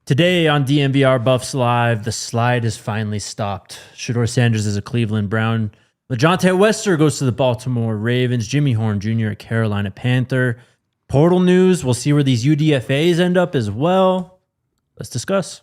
Today on DNVR Buffs Live, the slide has finally stopped. Shedeur Sanders is a Cleveland Brown. LaJohntay Wester goes to the Baltimore Ravens. Jimmy Horn Jr. a Carolina Panther. Portal news. We'll see where these UDFAs end up as well. Let's discuss.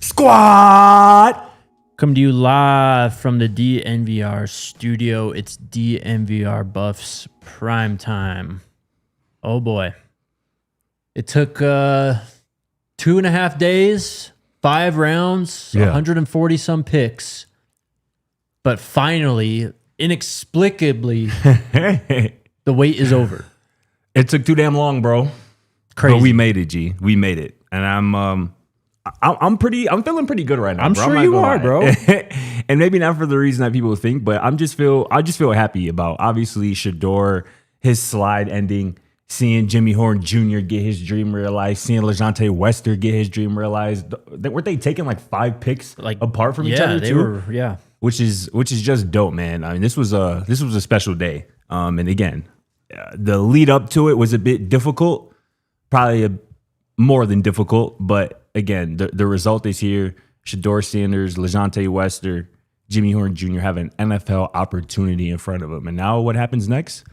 Squad! Come to you live from the DNVR studio. It's DNVR Buffs prime time. Oh boy. It took 2.5 days, 5 rounds, 140 some picks. But finally, inexplicably, the wait is over. It took too damn long, bro. Crazy. But we made it, G. We made it. And I'm feeling pretty good right now. I'm bro. sure you are, bro. And maybe not for the reason that people think, but I just feel happy about obviously Sheduer, his slide ending, seeing Jimmy Horn Jr. get his dream realized, seeing LaJohntay Wester get his dream realized. Weren't they taking like 5 picks apart from each other too? Which is just dope, man. I mean, this was a special day. And again, the lead up to it was a bit difficult, probably more than difficult, but again, the result is here. Shedeur Sanders, LaJohntay Wester, Jimmy Horn Jr. have an NFL opportunity in front of them. And now what happens next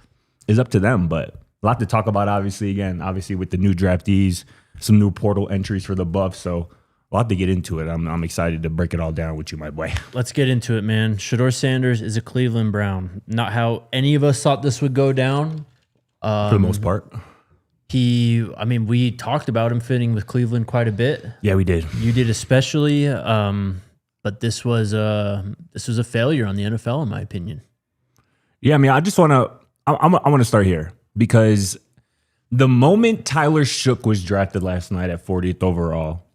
is up to them. But a lot to talk about, obviously, with the new draftees, some new portal entries for the Buffs. So a lot to get into it. I'm excited to break it all down with you, my boy. Let's get into it, man. Shedeur Sanders is a Cleveland Brown. Not how any of us thought this would go down. For the most part. We talked about him fitting with Cleveland quite a bit. Yeah, we did. You did especially, but this was a failure on the NFL, in my opinion. Yeah, I mean, I want to start here because the moment Tyler Shough was drafted last night at 40th overall,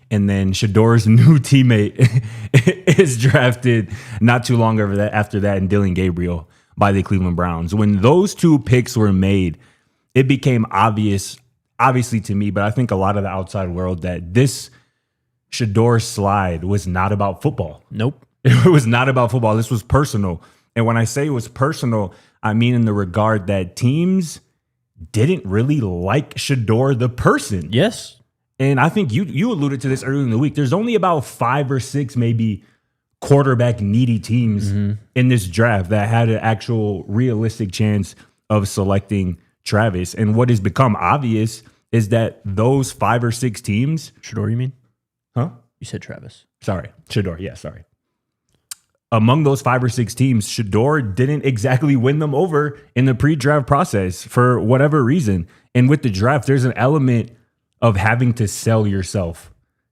and then Shedeur's new teammate is drafted not too long after that, and Dillon Gabriel by the Cleveland Browns. When those 2 picks were made, it became obviously to me, but I think a lot of the outside world, that this Shedeur slide was not about football. Nope. It was not about football. This was personal. And when I say it was personal, I mean in the regard that teams didn't really like Shedeur the person. Yes. And I think you alluded to this earlier in the week. There's only about 5 or 6 maybe quarterback needy teams in this draft that had an actual realistic chance of selecting Travis. And what has become obvious is that those 5 or 6 teams... Shedeur, you mean? Huh? You said Travis. Sorry. Shedeur. Yeah, sorry. Among those 5 or 6 teams, Shedeur didn't exactly win them over in the pre-draft process for whatever reason. And with the draft, there's an element of having to sell yourself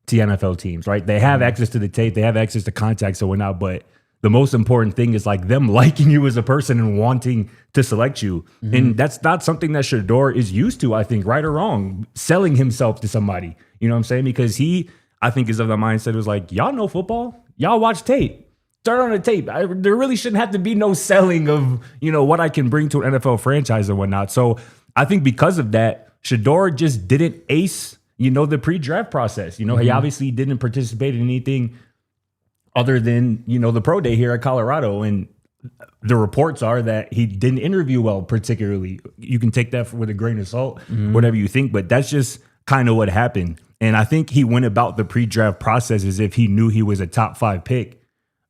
to NFL teams, right? They have access to the tape. They have access to contacts and whatnot, but the most important thing is like them liking you as a person and wanting to select you. Mm-hmm. And that's not something that Shedeur is used to, I think, right or wrong, selling himself to somebody. You know what I'm saying? Because he, I think, is of the mindset, it was like, y'all know football? Y'all watch tape. Start on the tape. There really shouldn't have to be no selling of, what I can bring to an NFL franchise and whatnot. So I think because of that, Shedeur just didn't ace, the pre-draft process. He obviously didn't participate in anything other than, the pro day here at Colorado. And the reports are that he didn't interview well, particularly. You can take that with a grain of salt, whatever you think, but that's just kind of what happened. And I think he went about the pre-draft process as if he knew he was a top 5 pick,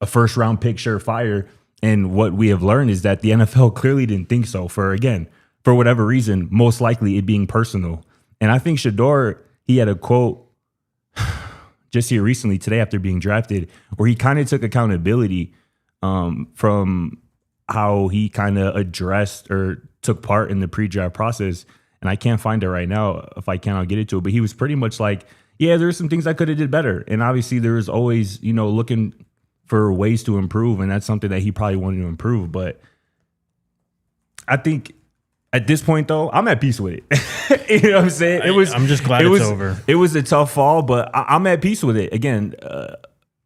a first-round pick, surefire. And what we have learned is that the NFL clearly didn't think so for, again, for whatever reason, most likely it being personal. And I think Sheduer, he had a quote just here recently today after being drafted where he kind of took accountability from how he kind of addressed or took part in the pre-draft process. And I can't find it right now. If I can, I'll get it to it. But he was pretty much like, yeah, there's some things I could have did better. And obviously there was always, looking for ways to improve. And that's something that he probably wanted to improve. But I think at this point, though, I'm at peace with it. You know what I'm saying? I'm just glad it's over. It was a tough fall, but I'm at peace with it. Again,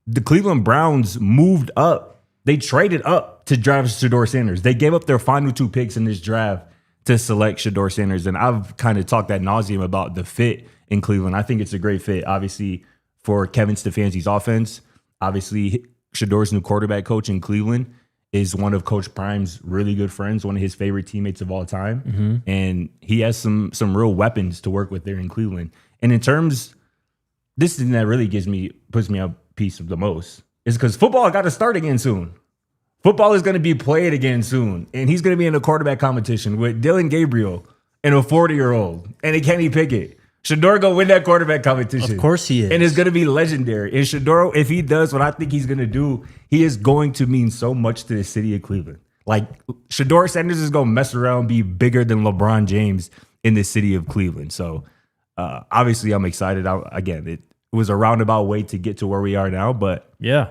the Cleveland Browns moved up. They traded up to draft Shedeur Sanders. They gave up their final 2 picks in this draft to select Shedeur Sanders. And I've kind of talked ad nauseum about the fit in Cleveland. I think it's a great fit, obviously, for Kevin Stefanski's offense. Obviously, Shedeur's new quarterback coach in Cleveland is one of Coach Prime's really good friends, one of his favorite teammates of all time. Mm-hmm. And he has some real weapons to work with there in Cleveland. And in terms, this thing that really puts me at peace the most is because football got to start again soon. Football is going to be played again soon. And he's going to be in a quarterback competition with Dillon Gabriel and a 40-year-old and a Kenny Pickett. Sheduer going to win that quarterback competition. Of course he is. And it's going to be legendary. And Sheduer, if he does what I think he's going to do, he is going to mean so much to the city of Cleveland. Like, Shedeur Sanders is going to mess around, be bigger than LeBron James in the city of Cleveland. So, obviously, I'm excited. Again, it was a roundabout way to get to where we are now, but yeah,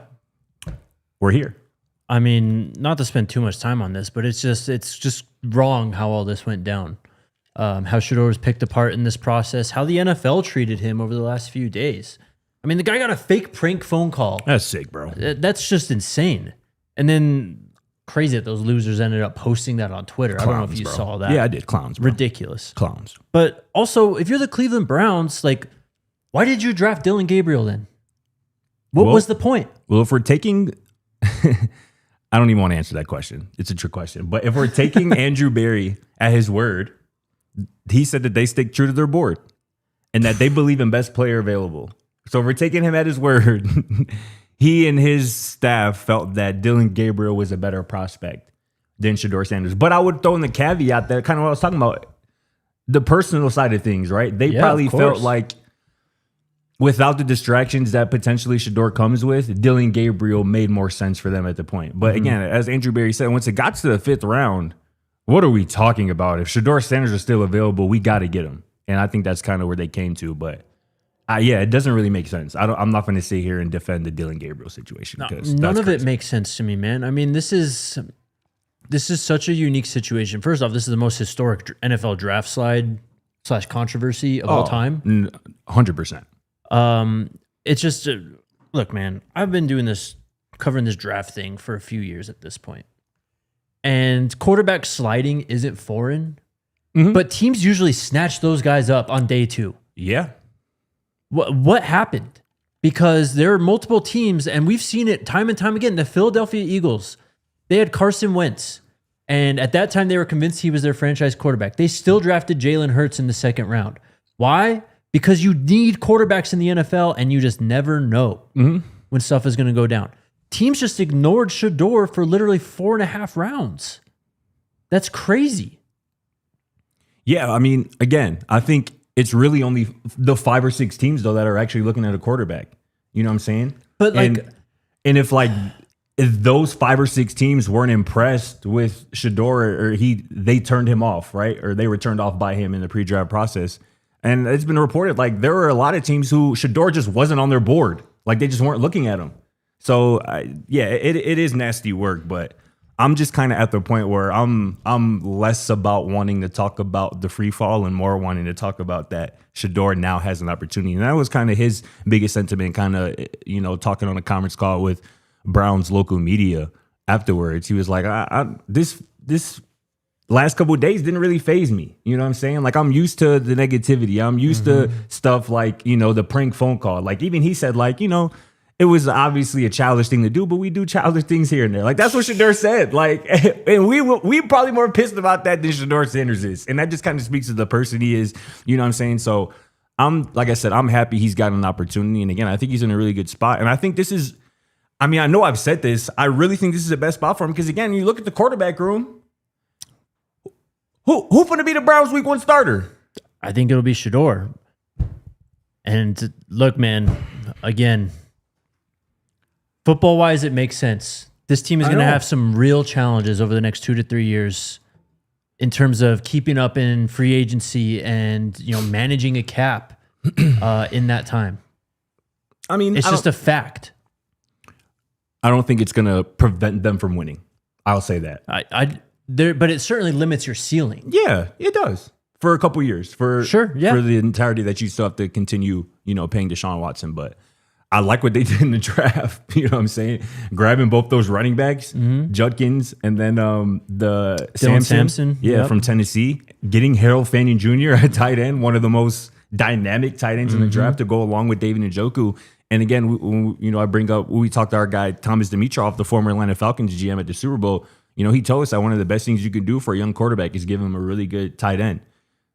we're here. I mean, not to spend too much time on this, but it's just wrong how all this went down. How Sheduer was picked apart in this process, how the NFL treated him over the last few days. I mean, the guy got a fake prank phone call. That's sick, bro. That's just insane. And then crazy that those losers ended up posting that on Twitter. Clowns, I don't know if you saw that. Yeah, I did. Clowns, bro. Ridiculous. Clowns. But also, if you're the Cleveland Browns, like, why did you draft Dillon Gabriel then? What was the point? Well, if we're taking... I don't even want to answer that question. It's a trick question. But if we're taking Andrew Berry at his word, he said that they stick true to their board and that they believe in best player available. So if we're taking him at his word, he and his staff felt that Dillon Gabriel was a better prospect than Shedeur Sanders. But I would throw in the caveat that kind of what I was talking about, the personal side of things, right? They probably felt like without the distractions that potentially Sheduer comes with, Dillon Gabriel made more sense for them at the point. But again, as Andrew Berry said, once it got to the 5th round, what are we talking about? If Shedeur Sanders is still available, we got to get him. And I think that's kind of where they came to. But yeah, it doesn't really make sense. I'm not going to sit here and defend the Dillon Gabriel situation. No, none of it makes sense to me, man. I mean, this is such a unique situation. First off, this is the most historic NFL draft slide / controversy of all time. 100%. It's just, look, man, I've been covering this draft thing for a few years at this point. And quarterback sliding isn't foreign, but teams usually snatch those guys up on day 2. Yeah. What happened? Because there are multiple teams, and we've seen it time and time again. The Philadelphia Eagles, they had Carson Wentz. And at that time, they were convinced he was their franchise quarterback. They still drafted Jalen Hurts in the 2nd round. Why? Because you need quarterbacks in the NFL, and you just never know when stuff is going to go down. Teams just ignored Sheduer for literally 4.5 rounds. That's crazy. Yeah, I mean, again, I think it's really only the 5 or 6 teams, though, that are actually looking at a quarterback. You know what I'm saying? But and if those 5 or 6 teams weren't impressed with Sheduer, or they turned him off, right? Or they were turned off by him in the pre-draft process. And it's been reported, like, there were a lot of teams who Sheduer just wasn't on their board. Like, they just weren't looking at him. So, yeah, it is nasty work, but I'm just kind of at the point where I'm less about wanting to talk about the free fall and more wanting to talk about that Sheduer now has an opportunity. And that was kind of his biggest sentiment, kind of, talking on a conference call with Brown's local media afterwards. He was like, this last couple of days didn't really faze me. You know what I'm saying? Like, I'm used to the negativity. I'm used to stuff like, the prank phone call. Like, even he said, like, it was obviously a childish thing to do, but we do childish things here and there. Like, that's what Sheduer said. Like, and we probably more pissed about that than Shedeur Sanders is. And that just kind of speaks to the person he is. You know what I'm saying? So like I said, I'm happy he's got an opportunity. And again, I think he's in a really good spot. And I think this is, I know I've said this. I really think this is the best spot for him. Because again, you look at the quarterback room, Who finna be the Browns week 1 starter? I think it'll be Sheduer. And look, man, again, football-wise, it makes sense. This team is going to have some real challenges over the next 2 to 3 years in terms of keeping up in free agency and managing a cap in that time. I mean, it's just a fact. I don't think it's going to prevent them from winning. I'll say that. But it certainly limits your ceiling. Yeah, it does. For a couple years, for the entirety that you still have to continue, paying Deshaun Watson. But I like what they did in the draft. You know what I'm saying? Grabbing both those running backs, Judkins, and then the Sampson, from Tennessee. Getting Harold Fanning Jr. at tight end, one of the most dynamic tight ends in the draft to go along with David Njoku. And again, I bring up, we talked to our guy Thomas Dimitroff, the former Atlanta Falcons GM at the Super Bowl. He told us that one of the best things you can do for a young quarterback is give him a really good tight end.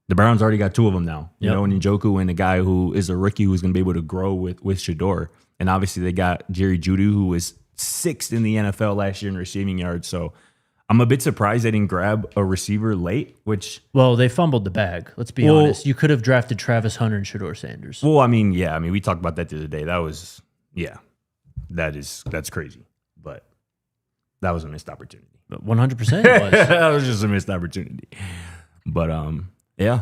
The Browns already got 2 of them now, and Njoku and a guy who is a rookie who's going to be able to grow with Sheduer. And obviously they got Jerry Jeudy, who was 6th in the NFL last year in receiving yards. So I'm a bit surprised they didn't grab a receiver late, Well, they fumbled the bag. Let's be honest. You could have drafted Travis Hunter and Shedeur Sanders. Well, I mean, we talked about that the other day. That was, that's crazy. But that was a missed opportunity. 100% it was. That was just a missed opportunity. But, yeah.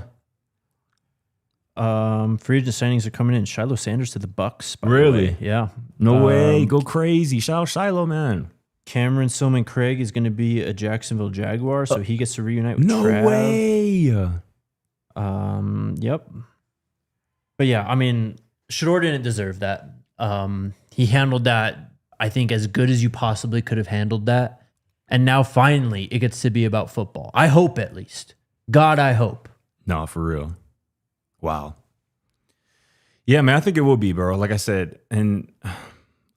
Free agent signings are coming in. Shilo Sanders to the Bucks. Really? Yeah. No way. Go crazy. Shout out Shilo, man. Cameron Silman Craig is going to be a Jacksonville Jaguar, so he gets to reunite with No Trav. way. Yep. But yeah, I mean, Sheduer didn't deserve that. He handled that, I think, as good as you possibly could have handled that. And now finally it gets to be about football. I hope, at least. God, I hope. No, for real. Wow. Yeah, man, I think it will be, bro. Like I said, and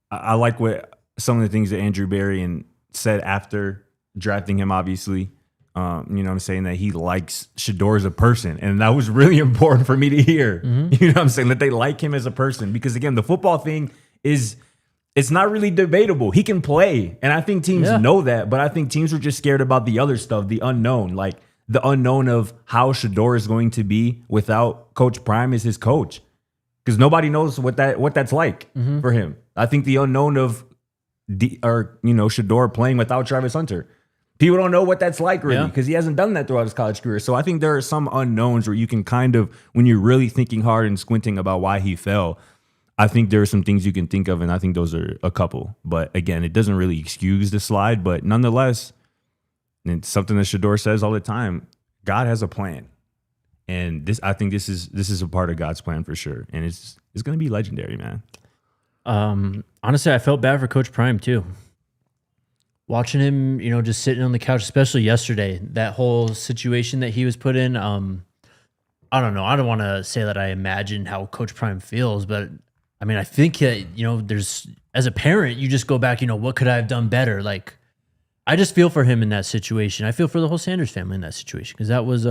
I like what some of the things that Andrew Berry said after drafting him, obviously. I'm saying that he likes Sheduer as a person. And that was really important for me to hear. You know what I'm saying? That they like him as a person. Because, again, the football thing it's not really debatable. He can play. And I think teams know that. But I think teams were just scared about the other stuff, the unknown. Like, the unknown of how Sheduer is going to be without Coach Prime as his coach. Because nobody knows what that's like for him. I think the unknown of Sheduer playing without Travis Hunter. People don't know what that's like really because he hasn't done that throughout his college career. So I think there are some unknowns where you can kind of, when you're really thinking hard and squinting about why he fell, I think there are some things you can think of, and I think those are a couple. But again, it doesn't really excuse the slide, but nonetheless, it's something that Sheduer says all the time. God has a plan. And I think this is a part of God's plan for sure. And it's going to be legendary, man. Honestly, I felt bad for Coach Prime too. Watching him, just sitting on the couch, especially yesterday, that whole situation that he was put in. I don't know. I don't want to say that I imagined how Coach Prime feels, but I mean, I think that, there's, as a parent, you just go back, what could I have done better? Like, I just feel for him in that situation. I feel for the whole Sanders family in that situation because that was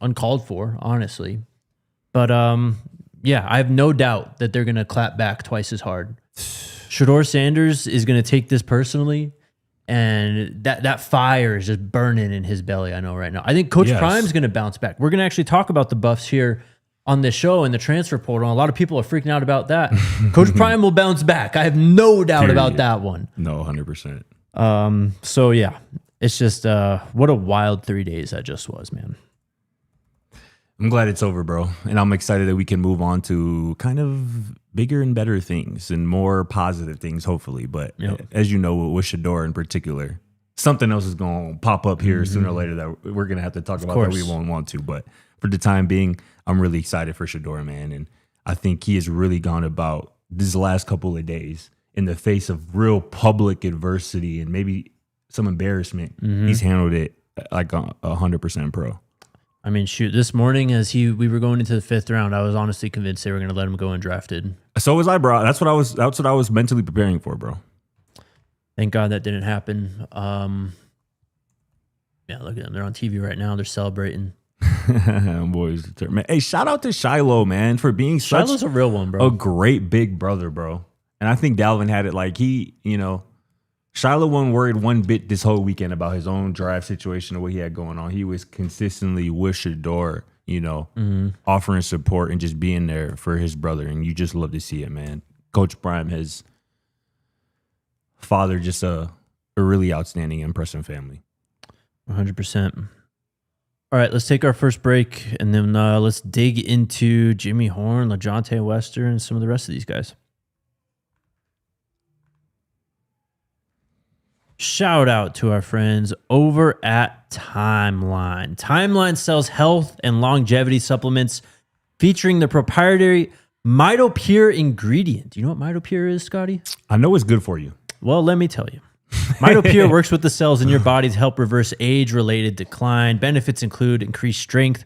uncalled for, honestly. But I have no doubt that they're going to clap back twice as hard. Shedeur Sanders is going to take this personally, and that fire is just burning in his belly, I know right now. I think Coach Prime's going to bounce back. We're going to actually talk about the Buffs here on this show and the transfer portal. A lot of people are freaking out about that. Coach Prime will bounce back. I have no doubt about that one. No, 100%. So yeah, it's just what a wild 3 days that just was, man. I'm glad it's over, bro. And I'm excited that we can move on to kind of bigger and better things and more positive things, hopefully. But as you know, with Sheduer in particular, something else is going to pop up here sooner or later that we're going to have to talk about that we won't want to. But for the time being, I'm really excited for Sheduer, man. And I think he has really gone about these last couple of days in the face of real public adversity and maybe some embarrassment. He's handled it like 100% pro. I mean, shoot, this morning as we were going into the 5th round, I was honestly convinced they were going to let him go undrafted. So was I, bro. That's what I was mentally preparing for, bro. Thank God that didn't happen. Yeah, look at them. They're on TV right now. They're celebrating. Boys, man. Hey, shout out to Shilo, man, for being Shiloh's a real one, bro. A great big brother, bro. And I think Dalvin had it like Shilo Shilo wasn't worried one bit this whole weekend about his own draft situation or what he had going on. He was consistently with Sheduer, offering support and just being there for his brother. And you just love to see it, man. Coach Prime has fathered just a really outstanding, impressive family. 100%. All right, let's take our first break, and then let's dig into Jimmy Horn, LaJohntay Wester, and some of the rest of these guys. Shout out to our friends over at Timeline. Timeline sells health and longevity supplements featuring the proprietary MitoPure ingredient. Do you know what MitoPure is, Scotty? I know it's good for you. Well, let me tell you. MitoPure works with the cells in your body to help reverse age-related decline. Benefits include increased strength,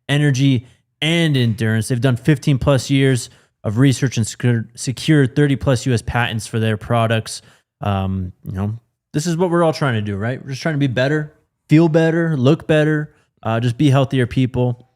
energy, and endurance. They've done 15-plus years of research and secured 30-plus U.S. patents for their products. This is what we're all trying to do, right? We're just trying to be better, feel better, look better, just be healthier people.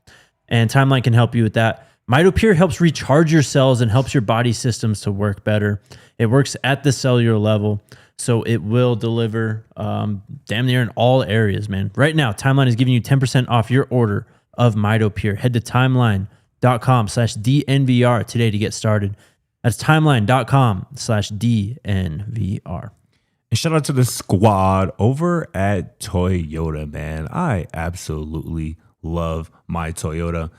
And Timeline can help you with that. MitoPure helps recharge your cells and helps your body systems to work better. It works at the cellular level, so it will deliver damn near in all areas, man. Right now, Timeline is giving you 10% off your order of MitoPure. Head to timeline.com/DNVR today to get started. That's timeline.com/DNVR. And shout out to the squad over at Toyota, man. I absolutely love my Toyota.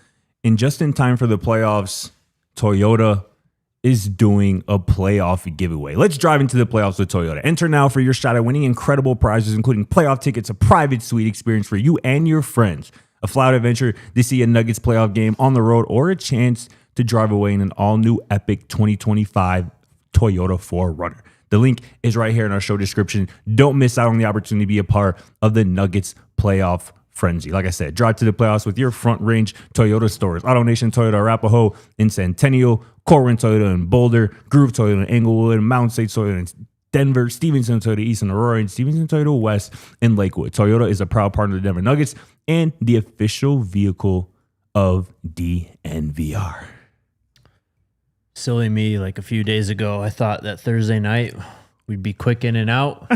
And just in time for the playoffs, Toyota is doing a playoff giveaway. Let's drive into the playoffs with Toyota. Enter now for your shot at winning incredible prizes, including playoff tickets, a private suite experience for you and your friends, a fly-out adventure to see a Nuggets playoff game on the road, or a chance to drive away in an all-new epic 2025 Toyota 4Runner. The link is right here in our show description. Don't miss out on the opportunity to be a part of the Nuggets playoff frenzy. Like I said, drive to the playoffs with your Front Range Toyota stores. Auto Nation Toyota Arapahoe in Centennial, Corwin Toyota in Boulder, Groove Toyota in Englewood, Mountain State Toyota in Denver, Stevenson Toyota East in Aurora, and Stevenson Toyota West in Lakewood. Toyota is a proud partner of the Denver Nuggets and the official vehicle of DNVR. Silly me, like a few days ago, I thought that Thursday night we'd be quick in and out.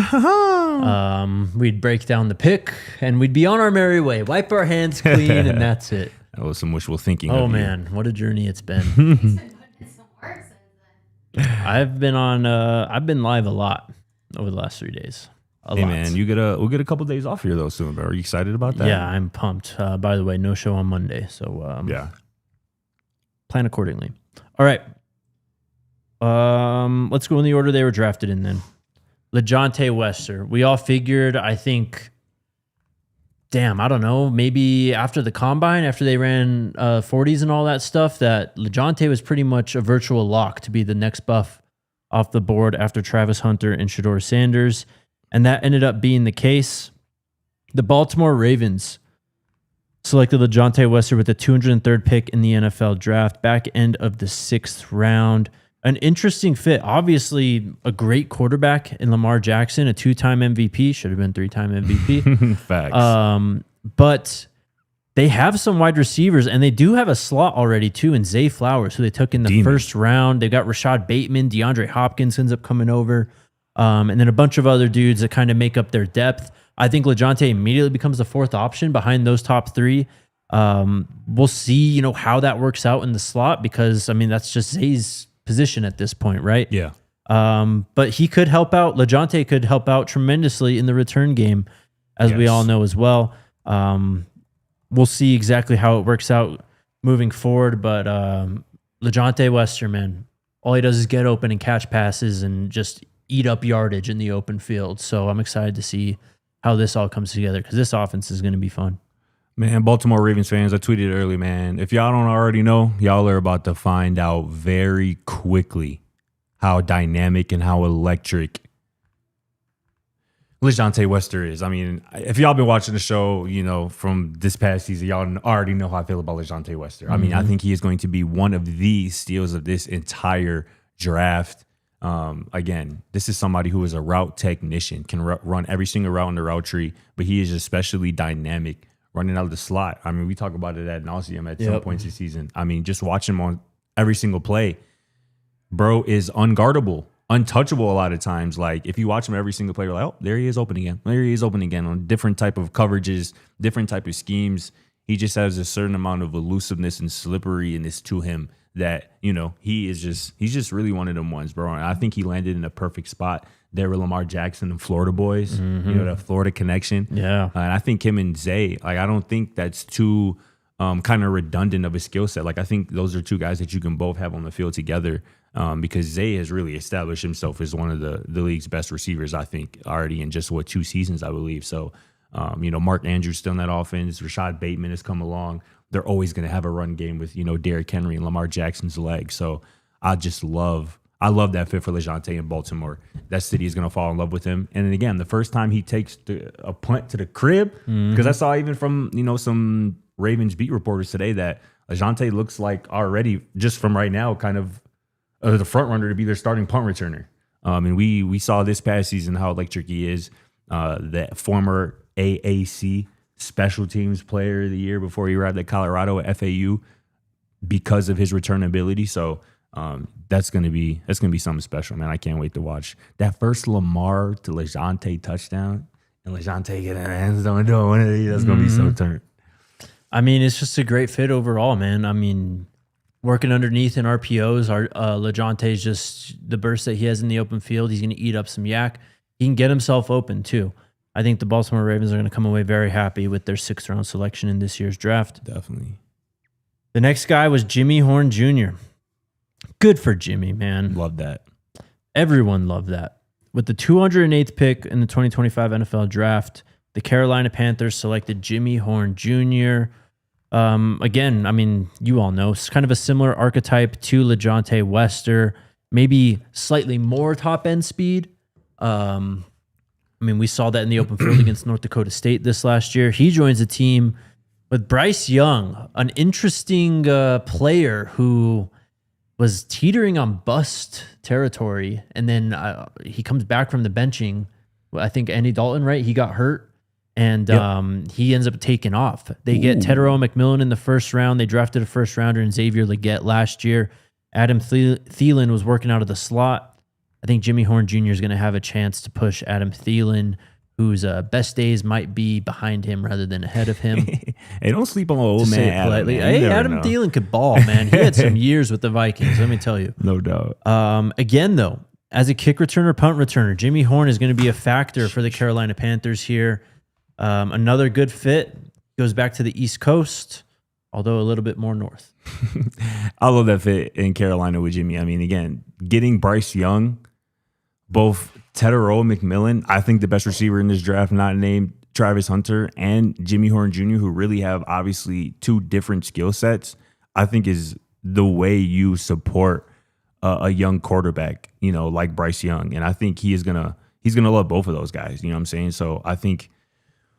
We'd break down the pick, and we'd be on our merry way. Wipe our hands clean, and that's it. That was some wishful thinking. Oh, man, what a journey it's been. I've been live a lot over the last 3 days. Hey, man, we'll get a couple days off here, though, soon. Are you excited about that? Yeah, I'm pumped. By the way, no show on Monday, so plan accordingly. All right. Let's go in the order they were drafted in then. LaJohntay Wester. We all figured, I think, I don't know, maybe after the combine, after they ran 40s and all that stuff, that LaJohntay was pretty much a virtual lock to be the next buff off the board after Travis Hunter and Shedeur Sanders. And that ended up being the case. The Baltimore Ravens selected LaJohntay Wester with the 203rd pick in the NFL draft, back end of the 6th round. An interesting fit. Obviously, a great quarterback in Lamar Jackson, a 2-time MVP. Should have been 3-time MVP. Facts. But they have some wide receivers, and they do have a slot already, too, in Zay Flowers, who they took in the first round. They got Rashad Bateman. DeAndre Hopkins ends up coming over. And then a bunch of other dudes that kind of make up their depth. I think LaJohntay immediately becomes the 4th option behind those top 3. We'll see, how that works out in the slot, because, that's just Zay's position at this point, right? Yeah. But he could help out. LaJohntay could help out tremendously in the return game, as we all know as well. We'll see exactly how it works out moving forward. But LaJohntay Wester, man, all he does is get open and catch passes and just eat up yardage in the open field. So I'm excited to see how this all comes together, because this offense is going to be fun. Man, Baltimore Ravens fans, I tweeted early, man. If y'all don't already know, y'all are about to find out very quickly how dynamic and how electric LaJohntay Wester is. If y'all been watching the show, from this past season, y'all already know how I feel about LaJohntay Wester. I think he is going to be one of the steals of this entire draft. Again, this is somebody who is a route technician, can run every single route in the route tree, but he is especially dynamic running out of the slot. We talk about it ad nauseum at some points this season. Just watch him on every single play. Bro is unguardable. untouchable a lot of times. Like if you watch him every single play, you're like, oh, there he is open again. There he is open again on different type of coverages, different type of schemes. He just has a certain amount of elusiveness and slipperiness to him that, he's just really one of them ones, bro. And I think he landed in a perfect spot there with Lamar Jackson and Florida boys, that Florida connection. Yeah. And I think him and Zay, like, I don't think that's too kind of redundant of a skill set. Like, I think those are two guys that you can both have on the field together because Zay has really established himself as one of the league's best receivers, I think, already in just, 2 seasons, I believe. So, Mark Andrews still in that offense. Rashad Bateman has come along. They're always going to have a run game with, Derrick Henry and Lamar Jackson's legs. So I love that fit for LaJohntay in Baltimore. That city is going to fall in love with him. And then again, the first time he takes a punt to the crib, because I saw even from, some Ravens beat reporters today that LaJohntay looks like already, just from right now, kind of the front runner to be their starting punt returner. And we saw this past season how electric he is. The former AAC Special Teams Player of the Year before he arrived at Colorado at FAU because of his return ability. So that's gonna be something special, man. I can't wait to watch that first Lamar to LaJohntay touchdown and LaJohntay getting an end zone doing one of these. That's gonna be so turned. I mean, it's just a great fit overall, man. I mean, working underneath in RPOs, LaJohntay's just the burst that he has in the open field. He's gonna eat up some yak. He can get himself open too. I think the Baltimore Ravens are going to come away very happy with their 6th round selection in this year's draft. Definitely. The next guy was Jimmy Horn Jr. Good for Jimmy, man. Love that. Everyone loved that. With the 208th pick in the 2025 NFL draft, the Carolina Panthers selected Jimmy Horn Jr. Again, I mean, you all know, it's kind of a similar archetype to LaJohntay Wester, maybe slightly more top-end speed. I mean, we saw that in the open field against North Dakota State this last year. He joins a team with Bryce Young, an interesting player who was teetering on bust territory. And then he comes back from the benching. I think Andy Dalton, right? He got hurt, and he ends up taking off. They get Tedero McMillan in the first round. They drafted a first rounder in Xavier Legette last year. Adam Thielen was working out of the slot. I think Jimmy Horn Jr. is going to have a chance to push Adam Thielen, whose best days might be behind him rather than ahead of him. Hey, don't sleep on old man Adam. Man. Hey, Adam Thielen could ball, man. He had some years with the Vikings, let me tell you. No doubt. Again, though, as a kick returner, punt returner, Jimmy Horn is going to be a factor for the Carolina Panthers here. Another good fit. Goes back to the East Coast, although a little bit more north. I love that fit in Carolina with Jimmy. I mean, again, getting Bryce Young, both Tedero McMillan, I think the best receiver in this draft, not named Travis Hunter, and Jimmy Horn Jr., who really have obviously 2 different skill sets, I think is the way you support a young quarterback, like Bryce Young. And I think he's gonna love both of those guys. You know what I'm saying? So I think,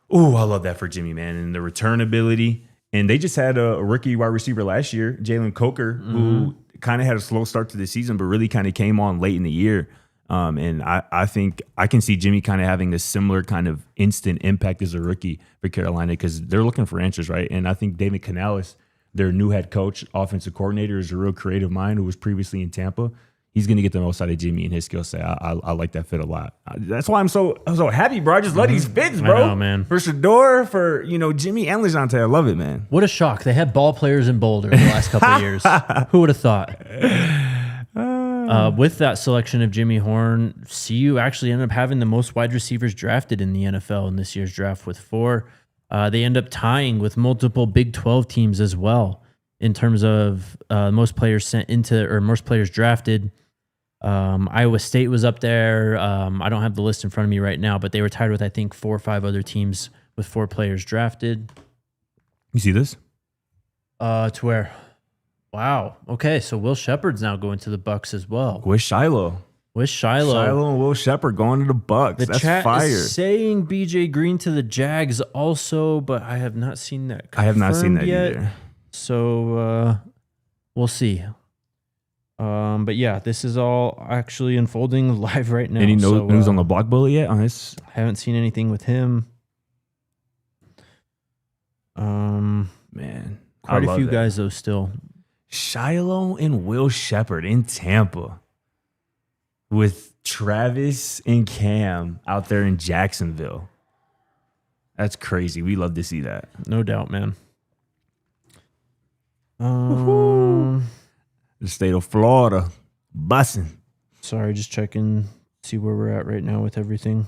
I love that for Jimmy, man. And the return ability. And they just had a rookie wide receiver last year, Jalen Coker, who kind of had a slow start to the season, but really kind of came on late in the year. And I think I can see Jimmy kind of having a similar kind of instant impact as a rookie for Carolina because they're looking for answers, right? And I think David Canales, their new head coach, offensive coordinator, is a real creative mind who was previously in Tampa. He's going to get the most out of Jimmy and his skill set. I like that fit a lot. That's why I'm so happy, bro. I just love these fits, bro. I know, man. For Sheduer, for Jimmy and LaJohntay, I love it, man. What a shock! They had ball players in Boulder the last couple of years. Who would have thought? With that selection of Jimmy Horn, CU actually ended up having the most wide receivers drafted in the NFL in this year's draft with 4. They end up tying with multiple Big 12 teams as well in terms of most players sent into or most players drafted. Iowa State was up there. I don't have the list in front of me right now, but they were tied with, I think, 4 or 5 other teams with 4 players drafted. You see this? To where? Wow. Okay, so Will Shepard's now going to the Bucks as well. With Shilo. Shilo and Will Shepard going to the Bucks. That's chat fire. Is saying BJ Green to the Jags also, but I have not seen that. I have not seen that yet. either. So we'll see. But yeah, this is all actually unfolding live right now. Any news on the block bullet yet on this? I haven't seen anything with him. Man, quite a few guys though still. Shilo and Will Shepard in Tampa. with Travis and Cam out there in Jacksonville. That's crazy. We love to see that. No doubt, man. The state of Florida, bussing. Sorry, just checking, see where we're at right now with everything.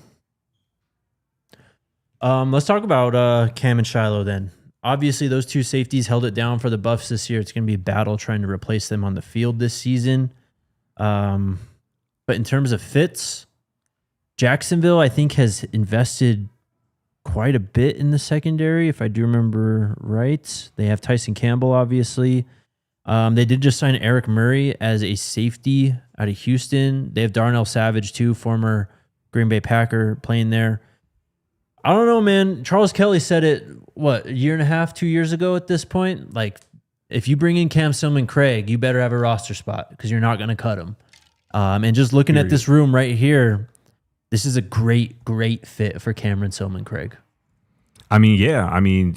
Let's talk about Cam and Shilo then. Obviously, those two safeties held it down for the Buffs this year. It's going to be a battle trying to replace them on the field this season. But in terms of fits, Jacksonville, I think, has invested quite a bit in the secondary, if I do remember right. They have Tyson Campbell, obviously. They did just sign Eric Murray as a safety out of Houston. They have Darnell Savage, too, former Green Bay Packer, playing there. I don't know, man. Charles Kelly said it, a year and a half, 2 years ago at this point? Like, if you bring in Cam Sillman-Craig, you better have a roster spot because you're not going to cut him. And just looking at this room right here, this is a great, great fit for Cameron Sillman-Craig. I mean, yeah. I mean,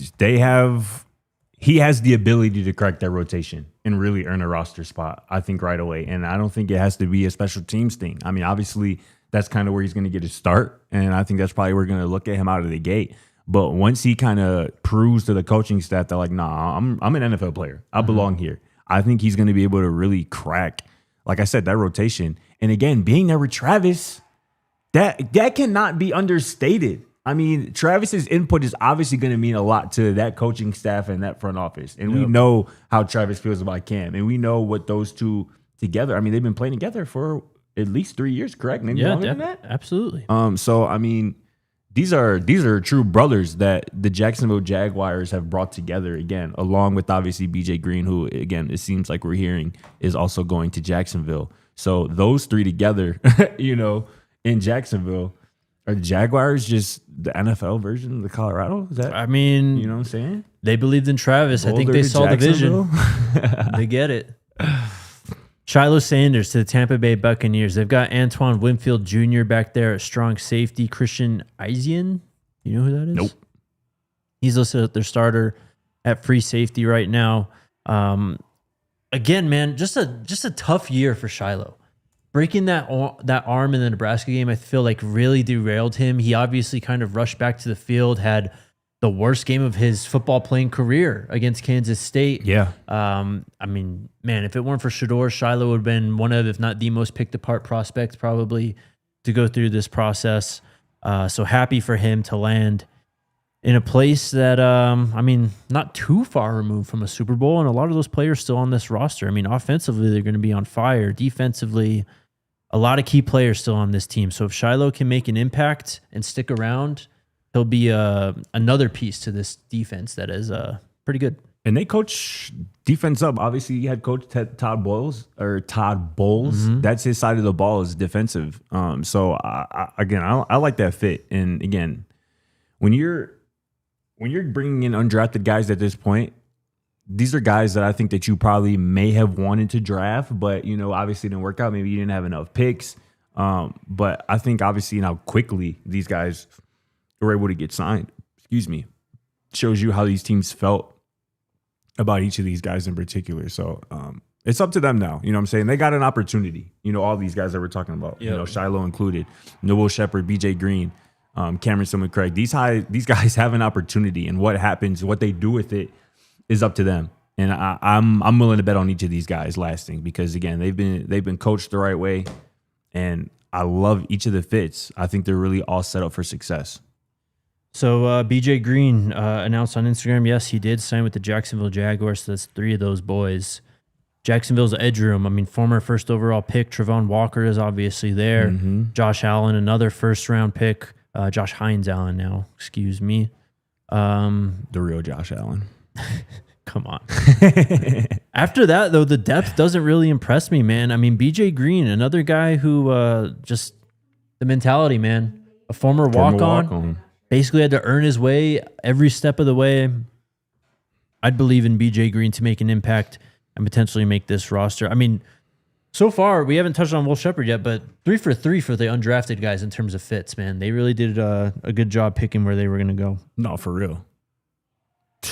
he has the ability to crack that rotation and really earn a roster spot, I think, right away. And I don't think it has to be a special teams thing. I mean, obviously, that's kind of where he's going to get his start. And I think that's probably where we're going to look at him out of the gate. But once he kind of proves to the coaching staff that, like, nah, I'm an NFL player. I belong here. I think he's going to be able to really crack, like I said, that rotation. And again, being there with Travis, that cannot be understated. I mean, Travis's input is obviously going to mean a lot to that coaching staff and that front office. And we know how Travis feels about Cam. And we know what those two together, I mean, they've been playing together for at least 3 years, correct? Maybe longer than that? Absolutely. So, I mean, these are true brothers that the Jacksonville Jaguars have brought together again, along with obviously BJ Green, who, again, it seems like we're hearing is also going to Jacksonville. So those three together, in Jacksonville, are the Jaguars just the NFL version of the Colorado? Is that, I mean, you know what I'm saying? They believed in Travis. Boulder, I think they saw the vision. They get it. Shedeur Sanders to the Tampa Bay Buccaneers. They've got Antoine Winfield Jr. back there at strong safety. Christian Isian. You know who that is? Nope. He's listed as their starter at free safety right now. Again, man, just a tough year for Shilo. Breaking that arm in the Nebraska game, I feel like really derailed him. He obviously kind of rushed back to the field, had the worst game of his football playing career against Kansas State. Yeah. I mean, man, if it weren't for Shedeur, Shilo would have been one of, if not the most picked apart prospects probably to go through this process. So happy for him to land in a place that, I mean, not too far removed from a Super Bowl, and a lot of those players still on this roster. I mean, offensively, they're going to be on fire. Defensively, a lot of key players still on this team. So if Shilo can make an impact and stick around, he'll be another piece to this defense that is pretty good. And they coach defense up. Obviously, you had coach Todd Bowles. Mm-hmm. That's his side of the ball is defensive. So I like that fit. And again, when you're bringing in undrafted guys at this point, these are guys that I think that you probably may have wanted to draft, but obviously it didn't work out. Maybe you didn't have enough picks. But I think obviously how quickly these guys were able to get signed. Shows you how these teams felt about each of these guys in particular. So it's up to them now. You know what I'm saying? They got an opportunity. All these guys that we're talking about, Shilo included, Noel Shepard, BJ Green, Cameron Sillman-Craig. These guys have an opportunity, and what happens, what they do with it is up to them. And I'm willing to bet on each of these guys lasting because again, they've been coached the right way, and I love each of the fits. I think they're really all set up for success. So BJ Green announced on Instagram, yes, he did sign with the Jacksonville Jaguars. So that's 3 of those boys. Jacksonville's edge room. I mean, former first overall pick Travon Walker is obviously there. Mm-hmm. Josh Allen, another first round pick. Josh Hines Allen now, excuse me. The real Josh Allen. Come on. After that, though, the depth doesn't really impress me, man. I mean, BJ Green, another guy who just the mentality, man. A former walk-on. Basically had to earn his way every step of the way. I'd believe in BJ Green to make an impact and potentially make this roster. I mean, so far, we haven't touched on Will Shepard yet, but 3 for 3 for the undrafted guys in terms of fits, man. They really did a good job picking where they were going to go. No, for real. A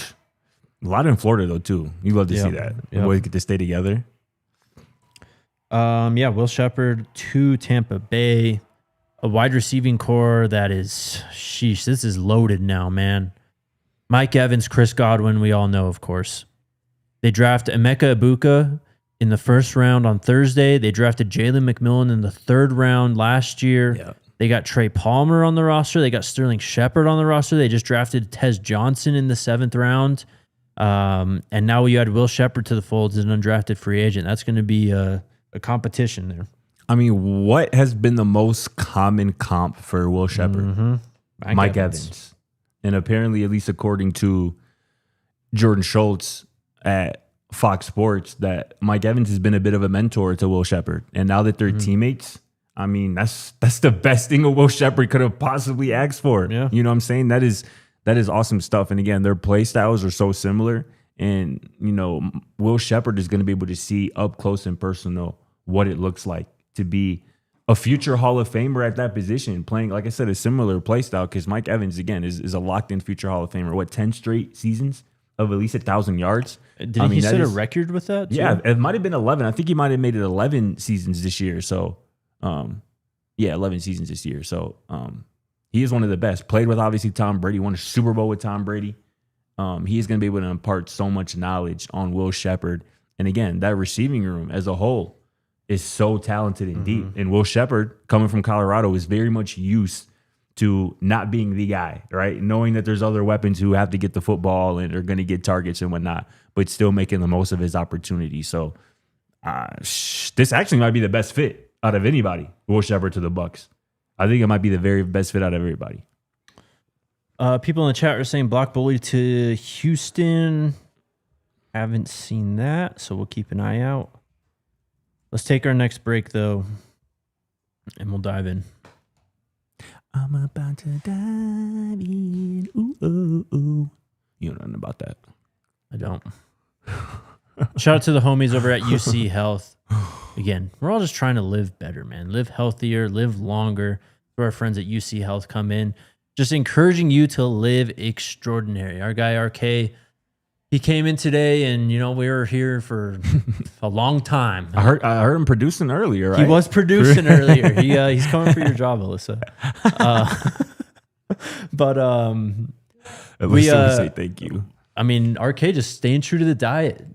lot in Florida, though, too. You love to see that. The boys get to stay together. Yeah, Will Shepherd to Tampa Bay. A wide receiving core that is, sheesh, this is loaded now, man. Mike Evans, Chris Godwin, we all know, of course. They draft Emeka Ibuka in the first round on Thursday. They drafted Jalen McMillan in the third round last year. Yeah. They got Trey Palmer on the roster. They got Sterling Shepard on the roster. They just drafted Tez Johnson in the 7th round. And now you add Will Shepherd to the fold as an undrafted free agent. That's going to be a competition there. I mean, what has been the most common comp for Will Shepherd? Mm-hmm. Mike Evans. And apparently, at least according to Jordan Schultz at Fox Sports, that Mike Evans has been a bit of a mentor to Will Shepherd. And now that they're teammates, I mean, that's the best thing a Will Shepherd could have possibly asked for. Yeah. You know what I'm saying? That is awesome stuff. And again, their play styles are so similar. And, you know, Will Shepherd is going to be able to see up close and personal what it looks like to be a future Hall of Famer at that position, playing, like I said, a similar play style, because Mike Evans, again, is a locked-in future Hall of Famer. What, 10 straight seasons of at least 1,000 yards? Did he set a record with that, too? Yeah, it might have been 11. I think he might have made it 11 seasons this year. So, 11 seasons this year. So, he is one of the best. Played with, obviously, Tom Brady. Won a Super Bowl with Tom Brady. He is going to be able to impart so much knowledge on Will Shepherd. And again, that receiving room as a whole is so talented and deep. And Will Shepherd, coming from Colorado, is very much used to not being the guy, right? Knowing that there's other weapons who have to get the football and are going to get targets and whatnot, but still making the most of his opportunity. So this actually might be the best fit out of anybody, Will Shepherd to the Bucs. I think it might be the very best fit out of everybody. People in the chat are saying block bully to Houston. Haven't seen that, so we'll keep an eye out. Let's take our next break, though, and we'll dive in. I'm about to dive in. Ooh, ooh, ooh. You know nothing about that. I don't. Shout out to the homies over at UC Health. Again, we're all just trying to live better, man. Live healthier, live longer. Our friends at UC Health come in, just encouraging you to live extraordinary. Our guy, RK, he came in today, and we were here for a long time. I heard him producing earlier, right? He was producing earlier. He's coming for your job, Alyssa. But at least we say thank you. I mean, RK just staying true to the diet.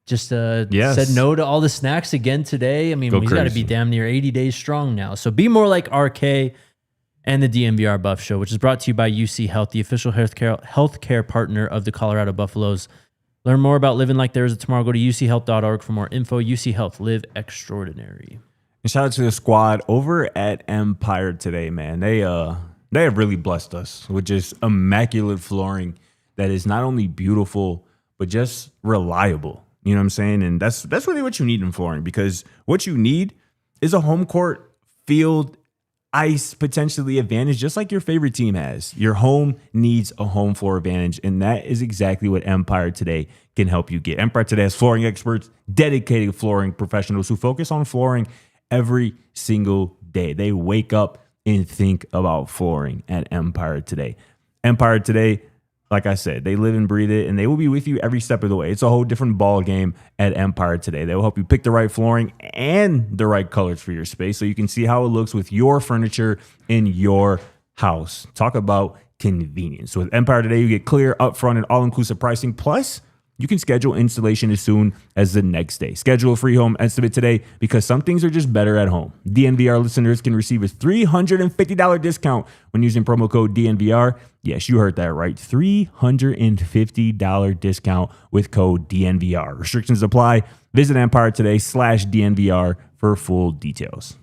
Just said no to all the snacks again today. I mean, he's got to be damn near 80 days strong now. So be more like RK and the DNVR Buff Show, which is brought to you by UC Health, the official healthcare partner of the Colorado Buffaloes. Learn more about living like there is a tomorrow. Go to uchealth.org for more info. UC Health, live extraordinary. And shout out to the squad over at Empire today, man. They have really blessed us with just immaculate flooring that is not only beautiful, but just reliable. You know what I'm saying? And that's really what you need in flooring, because what you need is a home court, field, ice, potentially advantage, just like your favorite team has. Your home needs a home floor advantage, and that is exactly what Empire Today can help you get. Empire Today has flooring experts, dedicated flooring professionals who focus on flooring every single day. They wake up and think about flooring at Empire Today. Empire Today, like I said, they live and breathe it, and they will be with you every step of the way. It's a whole different ball game at Empire Today. They will help you pick the right flooring and the right colors for your space so you can see how it looks with your furniture in your house. Talk about convenience. So with Empire Today, you get clear, upfront, and all-inclusive pricing. Plus, you can schedule installation as soon as the next day. Schedule a free home estimate today, because some things are just better at home. DNVR listeners can receive a $350 discount when using promo code DNVR. Yes, you heard that right. $350 discount with code DNVR. Restrictions apply. Visit EmpireToday/DNVR for full details.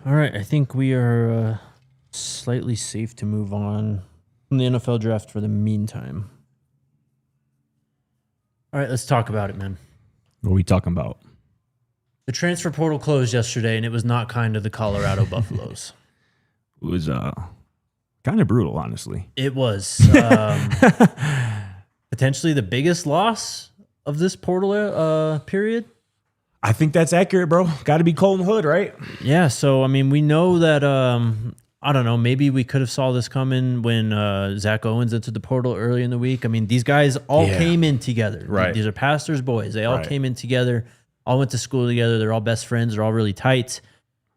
All right. I think we are slightly safe to move on from the NFL draft for the meantime. All right, let's talk about it, man. What are we talking about? The transfer portal closed yesterday, and it was not kind to the Colorado Buffaloes. It was kind of brutal, honestly. It was potentially the biggest loss of this portal period. I think that's accurate, bro. Got to be Colton Hood, right? Yeah, so, I mean, we know that I don't know. Maybe we could have saw this coming when Zach Owens entered the portal early in the week. I mean, these guys all came in together. Right. These are pastors' boys. They all came in together, all went to school together. They're all best friends. They're all really tight.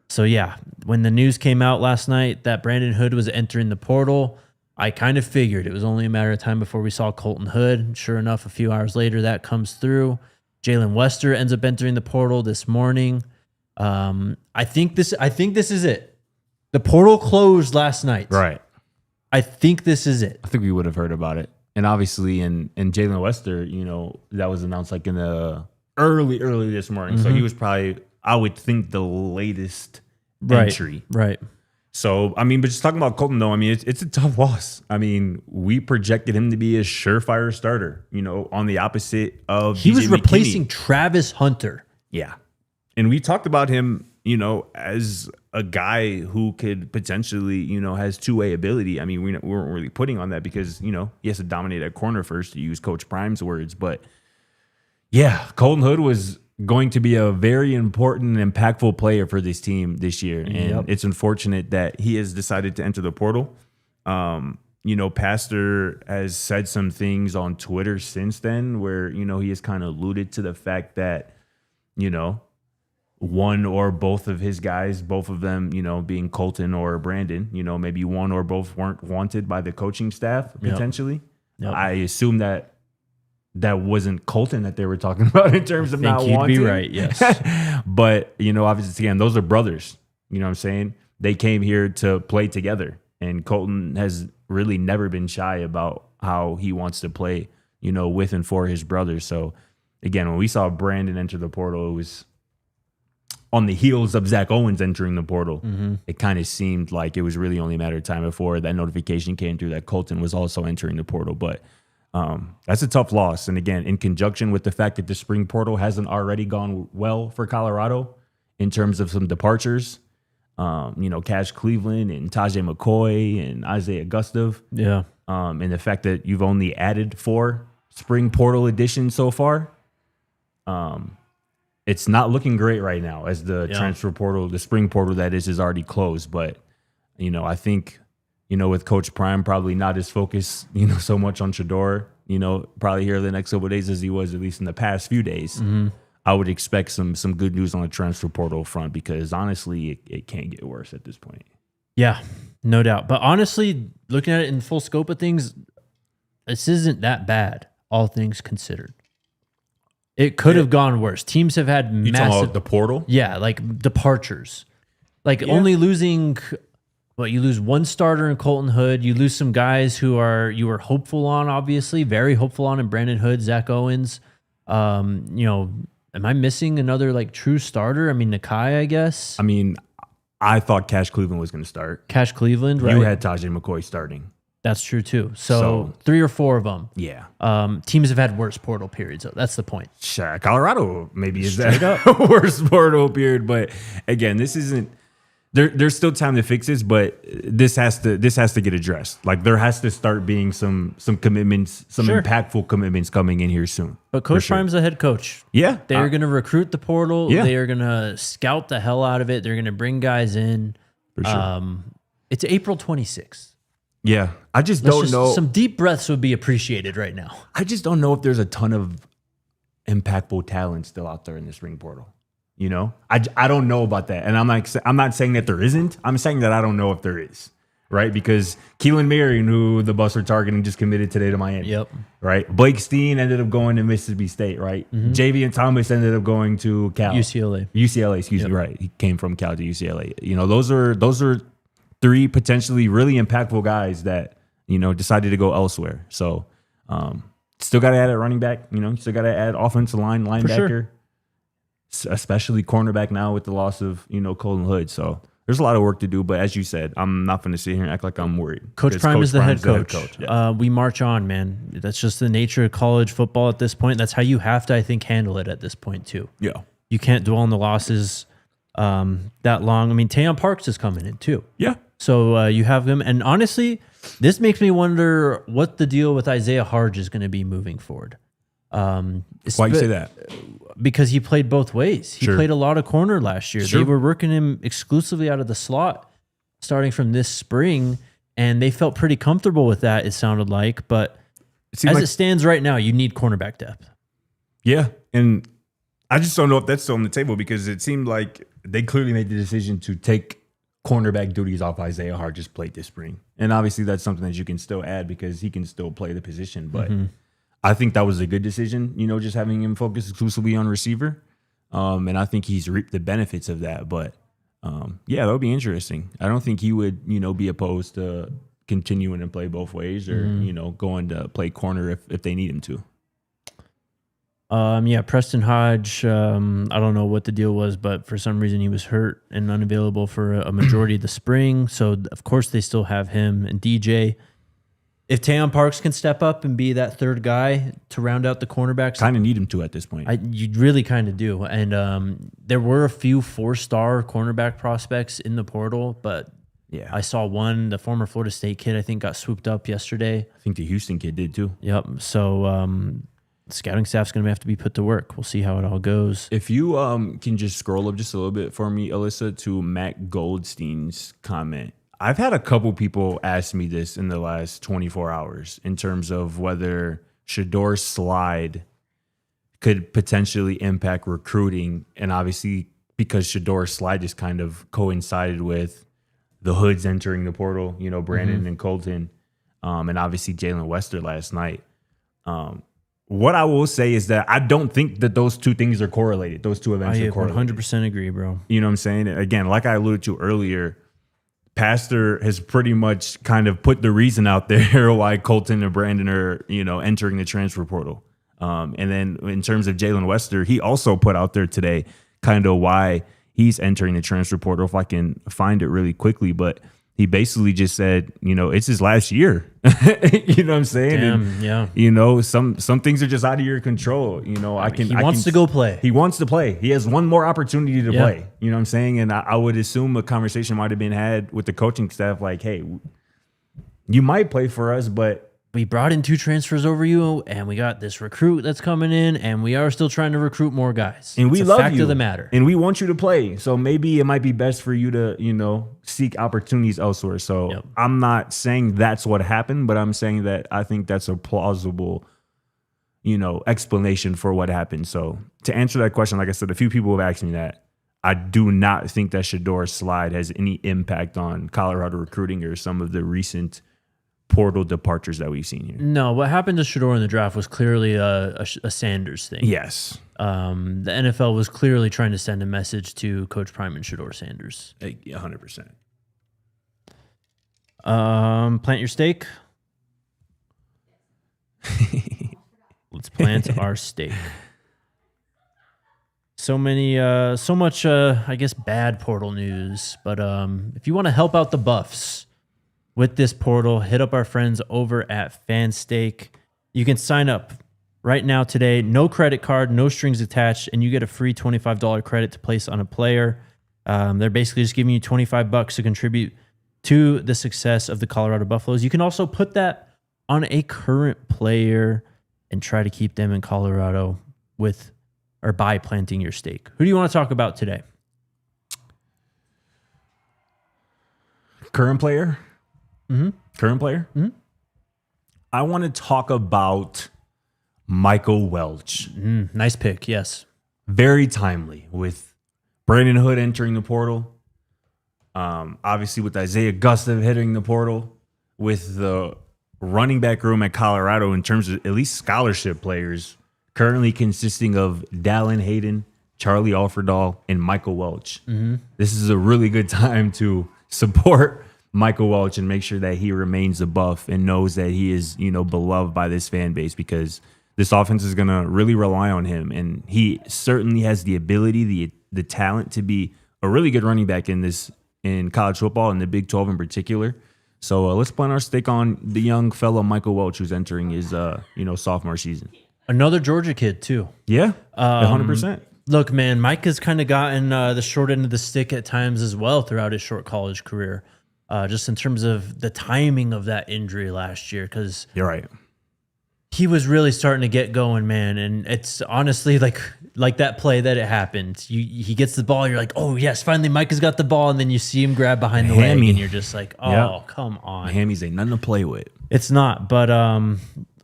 So, yeah, when the news came out last night that Brandon Hood was entering the portal, I kind of figured it was only a matter of time before we saw Colton Hood. Sure enough, a few hours later, that comes through. Jaylen Wester ends up entering the portal this morning. I think this is it. The portal closed last night. Right. I think this is it. I think we would have heard about it. And obviously in Jaylen Wester, that was announced like in the early this morning. So he was probably, I would think, the latest entry. Right. So, I mean, but just talking about Colton, though, I mean, it's a tough loss. I mean, we projected him to be a surefire starter, on the opposite of He DJ was replacing McKinney. Travis Hunter. Yeah. And we talked about him, as a guy who could potentially, has two-way ability. I mean, we weren't really putting on that because, he has to dominate at corner first, to use Coach Prime's words. But, yeah, Colton Hood was going to be a very important and impactful player for this team this year. And it's unfortunate that he has decided to enter the portal. Pastor has said some things on Twitter since then where, he has kind of alluded to the fact that, one or both of his guys, both of them, being Colton or Brandon, maybe one or both weren't wanted by the coaching staff potentially. Yep. I assume that wasn't Colton that they were talking about in terms of not wanting. You'd be right, yes. But, obviously, again, those are brothers. You know what I'm saying? They came here to play together. And Colton has really never been shy about how he wants to play, with and for his brothers. So, again, when we saw Brandon enter the portal, it was on the heels of Zach Owens entering the portal. It kind of seemed like it was really only a matter of time before that notification came through that Colton was also entering the portal. But that's a tough loss. And again, in conjunction with the fact that the spring portal hasn't already gone well for Colorado in terms of some departures, Cash Cleveland and Tajay McCoy and Isaiah Gustav. Yeah. And the fact that you've only added 4 spring portal additions so far. It's not looking great right now as the transfer portal, the spring portal that is already closed. But, I think, with Coach Prime probably not as focused, so much on Sheduer, probably here the next couple of days as he was at least in the past few days. I would expect some good news on the transfer portal front because honestly, it can't get worse at this point. Yeah, no doubt. But honestly, looking at it in full scope of things, this isn't that bad, all things considered. It could have gone worse. Teams have had You talking massive about the portal? Yeah, like departures. Like only losing, you lose one starter in Colton Hood. You lose some guys who you were hopeful on, obviously, very hopeful on in Brandon Hood, Zach Owens. Am I missing another true starter? I mean, Nakai, I guess. I mean, I thought Cash Cleveland was going to start. Cash Cleveland, right? You had Tajay McCoy starting. That's true too. So 3 or 4 of them. Yeah. Teams have had worse portal periods. So that's the point. Sure. Colorado maybe is that worst portal period, but again, this isn't. There's still time to fix this, but this has to get addressed. Like there has to start being some commitments, some impactful commitments coming in here soon. But Coach Prime's the head coach. Yeah, they're going to recruit the portal. Yeah. They are going to scout the hell out of it. They're going to bring guys in. For sure. It's April 26th. Yeah, I just don't know. Some deep breaths would be appreciated right now. I just don't know if there's a ton of impactful talent still out there in the spring portal. I don't know about that, and I'm not saying that there isn't. I'm saying that I don't know if there is, right? Because Keelan Marion, who the Buffs are targeting, just committed today to Miami. Yep. Right. Blake Steen ended up going to Mississippi State. Right. Javian Thomas ended up going to Cal. UCLA. Excuse me. Right. He came from Cal to UCLA. Those are 3 potentially really impactful guys that decided to go elsewhere. So still got to add a running back. Still got to add offensive line, linebacker. Especially cornerback now with the loss of, Colton Hood. So there's a lot of work to do. But as you said, I'm not going to sit here and act like I'm worried. Coach Prime is the head coach. Yeah. We march on, man. That's just the nature of college football at this point. That's how you have to, I think, handle it at this point, too. Yeah. You can't dwell on the losses that long. I mean, Tayon Parks is coming in, too. Yeah. So you have him. And honestly, this makes me wonder what the deal with Isaiah Harge is going to be moving forward. Why you say that? Because he played both ways. He played a lot of corner last year. Sure. They were working him exclusively out of the slot. starting from this spring, and they felt pretty comfortable with that, it sounded like. But as it stands right now, you need cornerback depth. Yeah, and I just don't know if that's still on the table because it seemed like they clearly made the decision to take cornerback duties off Isaiah Hargis' plate this spring. And obviously that's something that you can still add because he can still play the position. But I think that was a good decision, just having him focus exclusively on receiver. And I think he's reaped the benefits of that. But yeah, that would be interesting. I don't think he would, be opposed to continuing to play both ways or, going to play corner if they need him to. Yeah, Preston Hodge, I don't know what the deal was, but for some reason he was hurt and unavailable for a majority of the spring. So, of course, they still have him and DJ. If Tayon Parks can step up and be that third guy to round out the cornerbacks. Kind of need him to at this point. You really kind of do. And there were a few 4-star cornerback prospects in the portal, but yeah, I saw one, the former Florida State kid, I think got swooped up yesterday. I think the Houston kid did too. Yep. So, scouting staff's going to have to be put to work. We'll see how it all goes. If you can just scroll up just a little bit for me, Alyssa, to Matt Goldstein's comment. I've had a couple people ask me this in the last 24 hours in terms of whether Shedeur's slide could potentially impact recruiting. And obviously, because Shedeur's slide just kind of coincided with the Hoods entering the portal, Brandon and Colton, and obviously Jaylen Wester last night. What I will say is that I don't think that those two things are correlated. Those two events are correlated. 100% agree, bro. You know what I'm saying? Again, like I alluded to earlier, Pastor has pretty much kind of put the reason out there why Colton and Brandon are, entering the transfer portal. And then in terms of Jaylen Wester, he also put out there today kind of why he's entering the transfer portal, if I can find it really quickly. But he basically just said, it's his last year. You know what I'm saying? Damn, and, yeah. Some things are just out of your control. He wants to go play. He wants to play. He has one more opportunity to play. You know what I'm saying? And I would assume a conversation might have been had with the coaching staff like, hey, you might play for us, but we brought in 2 transfers over you, and we got this recruit that's coming in, and we are still trying to recruit more guys. And we love you. Fact of the matter. And we want you to play. So maybe it might be best for you to, seek opportunities elsewhere. So I'm not saying that's what happened, but I'm saying that I think that's a plausible, explanation for what happened. So to answer that question, like I said, a few people have asked me that. I do not think that Shedeur's slide has any impact on Colorado recruiting or some of the recent portal departures that we've seen here. No, what happened to Sheduer in the draft was clearly a Sanders thing. Yes. The NFL was clearly trying to send a message to Coach Prime and Shedeur Sanders. 100%. Plant your stake. Let's plant our stake. So much, I guess, bad portal news. But if you want to help out the Buffs with this portal, hit up our friends over at Fanstake. You can sign up right now today. No credit card, no strings attached, and you get a free $25 credit to place on a player. They're basically just giving you $25 to contribute to the success of the Colorado Buffaloes. You can also put that on a current player and try to keep them in Colorado by planting your stake. Who do you want to talk about today? Current player? Mm-hmm. Current player? Mm-hmm. I want to talk about Michael Welch. Nice pick, yes. Very timely with Brandon Hood entering the portal. Obviously with Isaiah Gustav hitting the portal. With the running back room at Colorado in terms of at least scholarship players currently consisting of Dallin Hayden, Charlie Alfredahl, and Michael Welch. Mm-hmm. This is a really good time to support Michael Welch and make sure that he remains a Buff and knows that he is, beloved by this fan base because this offense is going to really rely on him. And he certainly has the ability, the talent to be a really good running back in college football and the Big 12 in particular. So let's plant our stake on the young fellow Michael Welch who's entering his, sophomore season. Another Georgia kid too. Yeah, 100%. Look, man, Micah's kind of gotten the short end of the stick at times as well throughout his short college career. Just in terms of the timing of that injury last year, because you're right. he was really starting to get going, man. And it's honestly like that play that it happened. He gets the ball. You're like, oh yes, finally Micah's got the ball, and then you see him grab behind the leg, and you're just like, oh come on. Hammies ain't nothing to play with. It's not, but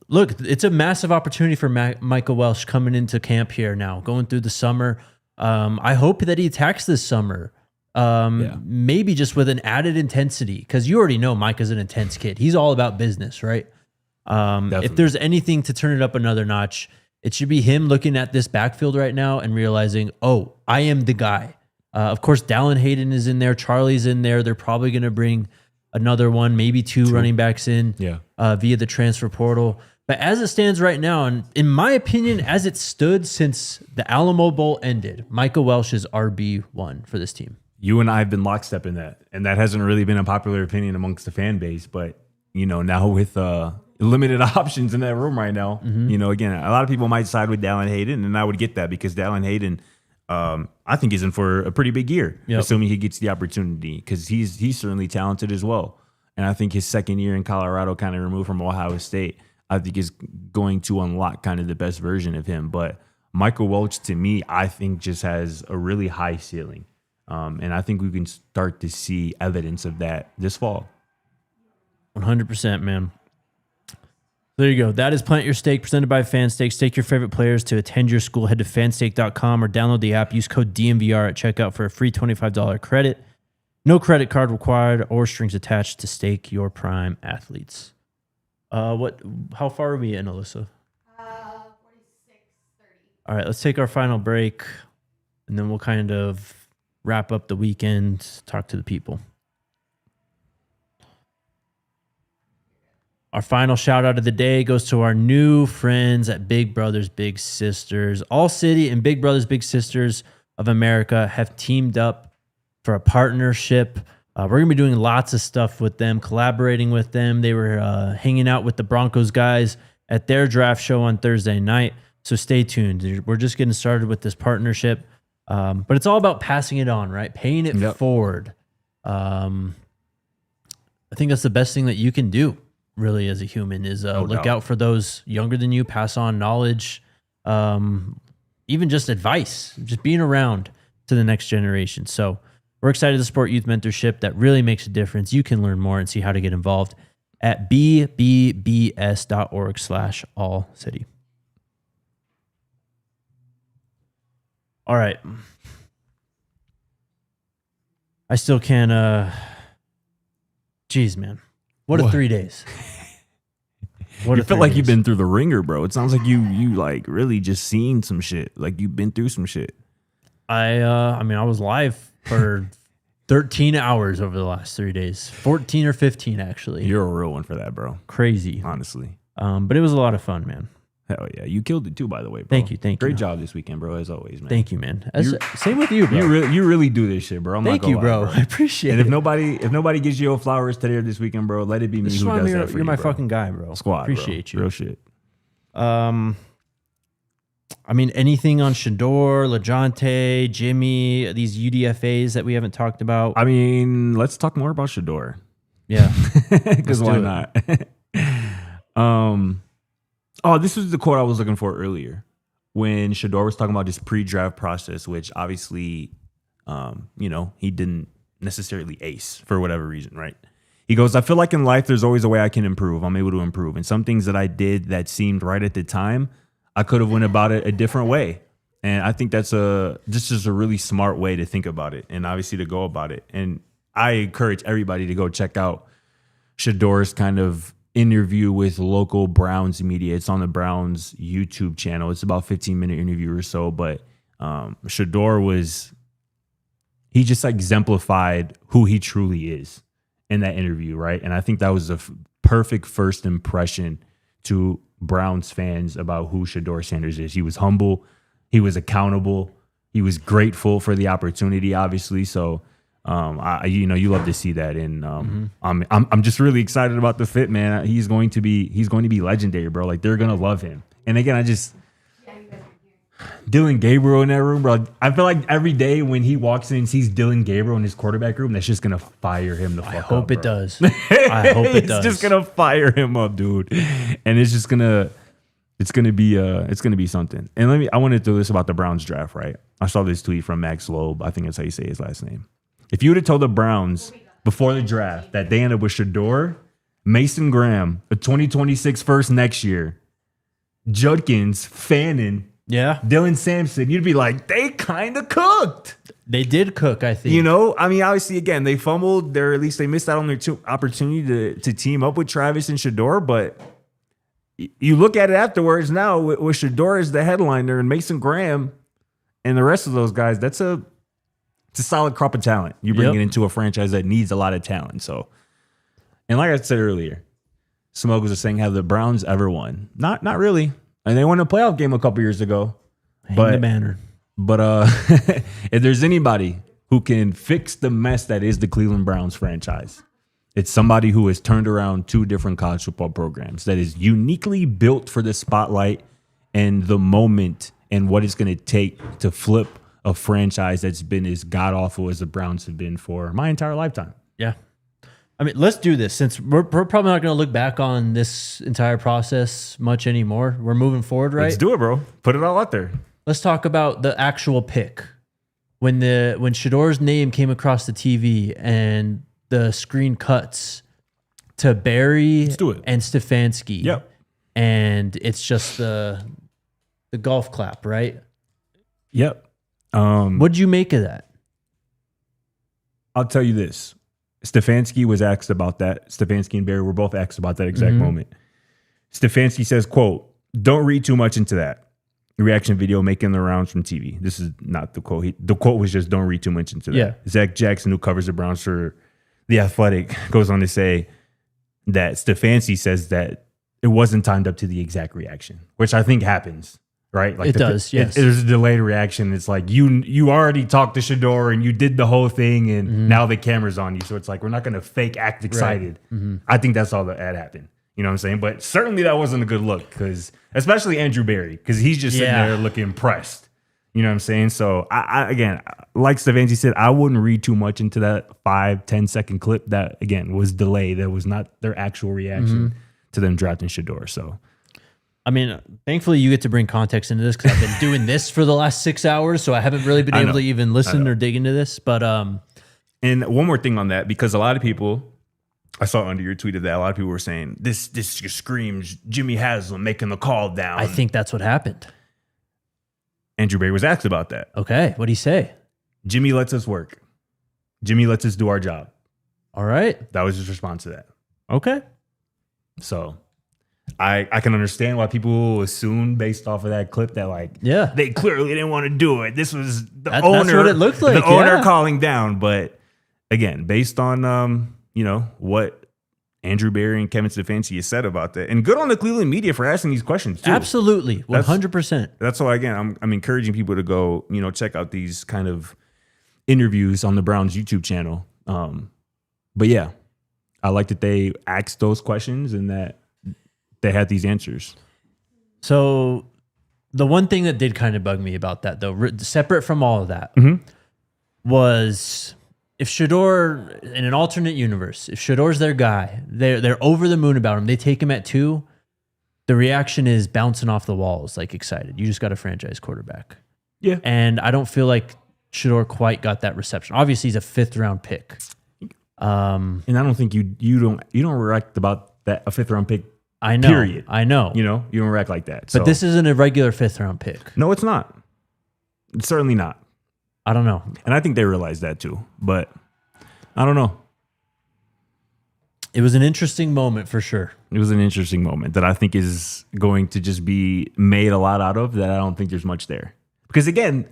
look, it's a massive opportunity for Micah Welch coming into camp here now, going through the summer. I hope that he attacks this summer. Maybe just with an added intensity, because you already know Micah's an intense kid. He's all about business, right? If there's anything to turn it up another notch, it should be him looking at this backfield right now and realizing, oh, I am the guy. Of course, Dallin Hayden is in there. Charlie's in there. They're probably going to bring another one, maybe two running backs in via the transfer portal. But as it stands right now, and in my opinion, as it stood since the Alamo Bowl ended, Micah Welch is RB1 for this team. You and I have been lockstep in that, and that hasn't really been a popular opinion amongst the fan base. But, now with limited options in that room right now, again, a lot of people might side with Dallin Hayden, and I would get that because Dallin Hayden, I think, is in for a pretty big year, assuming he gets the opportunity, because he's certainly talented as well. And I think his second year in Colorado, kind of removed from Ohio State, I think is going to unlock kind of the best version of him. But Michael Welch, to me, I think just has a really high ceiling. And I think we can start to see evidence of that this fall. 100%, man. There you go. That is Plant Your Stake, presented by Fanstake. Stake your favorite players to attend your school. Head to fanstake.com or download the app. Use code DNVR at checkout for a free $25 credit. No credit card required or strings attached to stake your prime athletes. How far are we in, Alyssa? 46:30. All right, let's take our final break, and then we'll kind of wrap up the weekend, talk to the people. Our final shout out of the day goes to our new friends at Big Brothers Big Sisters. ALLCITY and Big Brothers Big Sisters of America have teamed up for a partnership. We're going to be doing lots of stuff with them, collaborating with them. They were hanging out with the Broncos guys at their draft show on Thursday night. So stay tuned. We're just getting started with this partnership. But it's all about passing it on, right? Paying it forward. I think that's the best thing that you can do, really, as a human, is look out for those younger than you, pass on knowledge, even just advice, just being around to the next generation. So we're excited to support youth mentorship that really makes a difference. You can learn more and see how to get involved at bbbs.org/allcity. All right. I still can't, geez, man. What 3 days. You feel like you've been through the ringer, bro. It sounds like you like really just seen some shit. Like you've been through some shit. I was live for 13 hours over the last 3 days. 14 or 15, actually. You're a real one for that, bro. Crazy. Honestly. But it was a lot of fun, man. Hell yeah. You killed it too, by the way, bro. Thank you. Great job this weekend, bro, as always, man. Thank you, man. Same with you, bro. You really do this shit, bro. Thank you, bro. I appreciate it. And if nobody gives you flowers today or this weekend, bro, let it be me who does that for you, You're my bro. fucking guy, bro. Squad, appreciate bro. you. Real shit. Anything on Shedeur, LaJohntay, Jimmy, these UDFAs that we haven't talked about? Let's talk more about Shedeur. Yeah. Because why not? This was the quote I was looking for earlier when Shedeur was talking about this pre-draft process, which obviously, he didn't necessarily ace for whatever reason, right? He goes, I feel like in life, there's always a way I can improve. I'm able to improve. And some things that I did that seemed right at the time, I could have went about it a different way. And I think this is a really smart way to think about it and obviously to go about it. And I encourage everybody to go check out Shedeur's kind of interview with local Browns media. It's on the Browns YouTube channel. It's about 15-minute interview or so. But Shedeur he just exemplified who he truly is in that interview, right? And I think that was a perfect first impression to Browns fans about who Shedeur Sanders is. He was humble. He was accountable. He was grateful for the opportunity, obviously. So, you love to see that. And I'm just really excited about the fit, man. He's going to be legendary, bro. Like, they're gonna love him. And again, Dylan Gabriel in that room, bro. I feel like every day when he walks in and sees Dylan Gabriel in his quarterback room, that's just gonna fire him the fuck up. I hope it bro. does. I hope it does. It's just gonna fire him up, dude. And it's just gonna It's gonna be something. And I want to do this about the Browns draft, right? I saw this tweet from Max Loeb. I think that's how you say his last name. If you would have told the Browns before the draft that they ended up with Sheduer, Mason Graham, a 2026 first next year, Judkins, Fannin, Dylan Sampson, you'd be like, they kind of cooked. They did cook, I think. You know, I mean, obviously, again, they fumbled. At least they missed out on their opportunity to team up with Travis and Sheduer. But you look at it afterwards now with Sheduer as the headliner and Mason Graham and the rest of those guys. It's a solid crop of talent. You bring it into a franchise that needs a lot of talent. So, and like I said earlier, Smokes was saying, have the Browns ever won? Not really. And they won a playoff game a couple years ago. Hang the banner. But if there's anybody who can fix the mess that is the Cleveland Browns franchise, it's somebody who has turned around 2 different college football programs that is uniquely built for the spotlight and the moment and what it's going to take to flip a franchise that's been as god-awful as the Browns have been for my entire lifetime. Yeah. I mean, let's do this since we're probably not going to look back on this entire process much anymore. We're moving forward, right? Let's do it, bro. Put it all out there. Let's talk about the actual pick. When Shedeur's name came across the TV and the screen cuts to Barry and Stefanski. Yep. And it's just the golf clap, right? Yep. What'd you make of that? I'll tell you this. Stefanski was asked about that. Stefanski and Barry were both asked about that exact moment. Stefanski says, quote, "Don't read too much into that. Reaction video making the rounds from TV." This is not the quote. The quote was just, "Don't read too much into that." Yeah. Zach Jackson, who covers the Browns for The Athletic, goes on to say that Stefanski says that it wasn't timed up to the exact reaction, which I think happens, right? Like it does, yes. There's a delayed reaction. It's like you already talked to Sheduer and you did the whole thing, and now the camera's on you. So it's like, we're not going to fake act excited. Right. I think that's all that happened. You know what I'm saying? But certainly that wasn't a good look, because especially Andrew Berry, because he's just sitting there looking impressed. You know what I'm saying? So I again, like Stefanski said, I wouldn't read too much into that 5-10 second clip that, again, was delayed. That was not their actual reaction to them drafting Sheduer. So, I mean, thankfully you get to bring context into this, because I've been doing this for the last 6 hours, so I haven't really been able to even listen or dig into this. But and one more thing on that, because a lot of people, I saw under your tweet of that, a lot of people were saying this just screams Jimmy Haslam making the call down. I think that's what happened. Andrew Berry was asked about that. Okay, what'd he say? Jimmy lets us work. Jimmy lets us do our job. All right. That was his response to that. Okay. So I can understand why people assume based off of that clip that, like, they clearly didn't want to do it. This was the owner. That's what it looked like. The owner calling down. But again, based on what Andrew Berry and Kevin Stefanski has said about that, and good on the Cleveland media for asking these questions too. Absolutely, 100%. That's why, again, I'm encouraging people to go check out these kind of interviews on the Browns YouTube channel. But yeah, I like that they asked those questions and that they had these answers. So the one thing that did kind of bug me about that, though, separate from all of that, was if Sheduer, in an alternate universe, if Shedeur's their guy, they're over the moon about him, they take him at 2, the reaction is bouncing off the walls, like excited. You just got a franchise quarterback. Yeah. And I don't feel like Sheduer quite got that reception. Obviously, he's a 5th round pick. And I don't think you don't react about that, a 5th round pick. I know. Period. I know. You don't react like that. But this isn't a regular 5th round pick. No, it's not. It's certainly not. I don't know. And I think they realize that too. But I don't know. It was an interesting moment for sure. It was an interesting moment that I think is going to just be made a lot out of, that I don't think there's much there. Because again,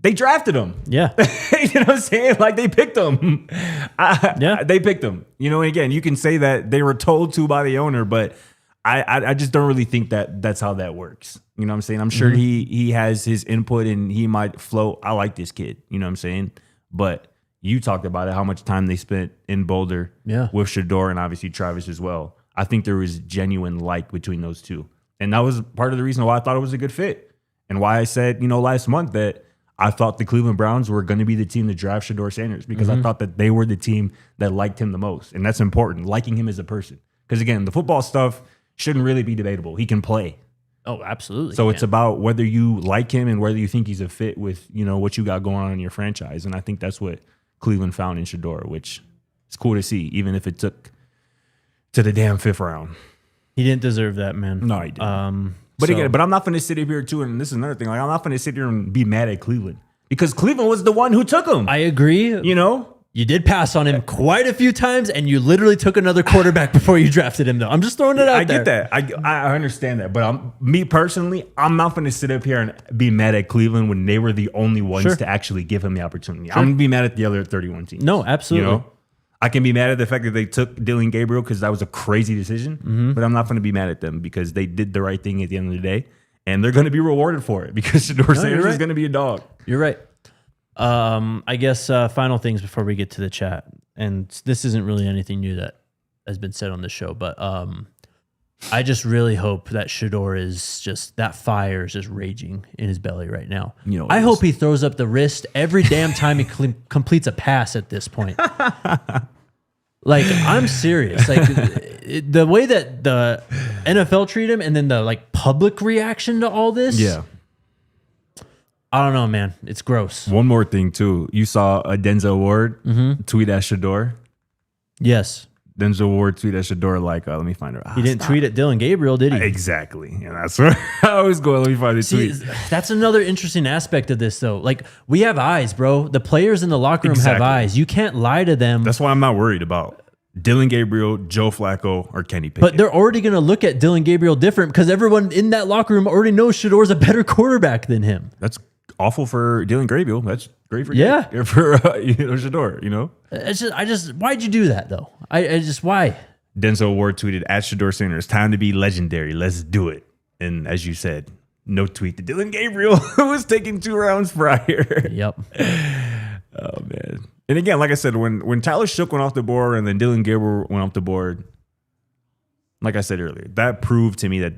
they drafted him. Yeah. You know what I'm saying? Like, they picked him. They picked him. And again, you can say that they were told to by the owner, but I just don't really think that that's how that works. You know what I'm saying? I'm sure he has his input and he might float. I like this kid. You know what I'm saying? But you talked about it, how much time they spent in Boulder with Sheduer and obviously Travis as well. I think there was genuine like between those two. And that was part of the reason why I thought it was a good fit. And why I said, last month that I thought the Cleveland Browns were going to be the team to draft Shedeur Sanders, because I thought that they were the team that liked him the most. And that's important, liking him as a person. Because again, the football stuff shouldn't really be debatable. He can play. Oh, absolutely. So it's about whether you like him and whether you think he's a fit with, what you got going on in your franchise. And I think that's what Cleveland found in Sheduer, which is cool to see, even if it took to the damn 5th round. He didn't deserve that, man. No, he didn't. But I'm not going to sit here too, and this is another thing. Like, I'm not going to sit here and be mad at Cleveland because Cleveland was the one who took him. I agree. You did pass on him quite a few times, and you literally took another quarterback before you drafted him, though. I'm just throwing it out there. I get that. I understand that. But me personally, I'm not going to sit up here and be mad at Cleveland when they were the only ones to actually give him the opportunity. I'm going to be mad at the other 31 teams. No, absolutely. I can be mad at the fact that they took Dylan Gabriel because that was a crazy decision, but I'm not going to be mad at them because they did the right thing at the end of the day, and they're going to be rewarded for it because Shedeur Sanders is going to be a dog. You're right. I guess final things before we get to the chat, and this isn't really anything new that has been said on the show, but I just really hope that Sheduer is just, that fire is just raging in his belly right now. I hope he throws up the wrist every damn time he completes a pass at this point. Like, I'm serious. Like, the way that the NFL treat him and then the public reaction to all this. Yeah. I don't know, man. It's gross. One more thing, too. You saw a Denzel Ward tweet at Sheduer. Yes. Denzel Ward tweet at Sheduer let me find it. He didn't tweet at Dylan Gabriel, did he? Exactly. And that's where I always go. Let me find the tweet. That's another interesting aspect of this, though. Like, we have eyes, bro. The players in the locker room have eyes. You can't lie to them. That's why I'm not worried about Dylan Gabriel, Joe Flacco, or Kenny Pickett. But they're already going to look at Dylan Gabriel different because everyone in that locker room already knows Shedeur's a better quarterback than him. That's awful for Dylan Gabriel. That's great for Sheduer. It's just why'd you do that though? Why? Denzel Ward tweeted at Shedeur Sanders, "Time to be legendary. Let's do it." And as you said, no tweet to Dylan Gabriel, who was taking 2 rounds prior. Yep. Oh man. And again, like I said, when Tyler Shook went off the board and then Dylan Gabriel went off the board, like I said earlier, that proved to me that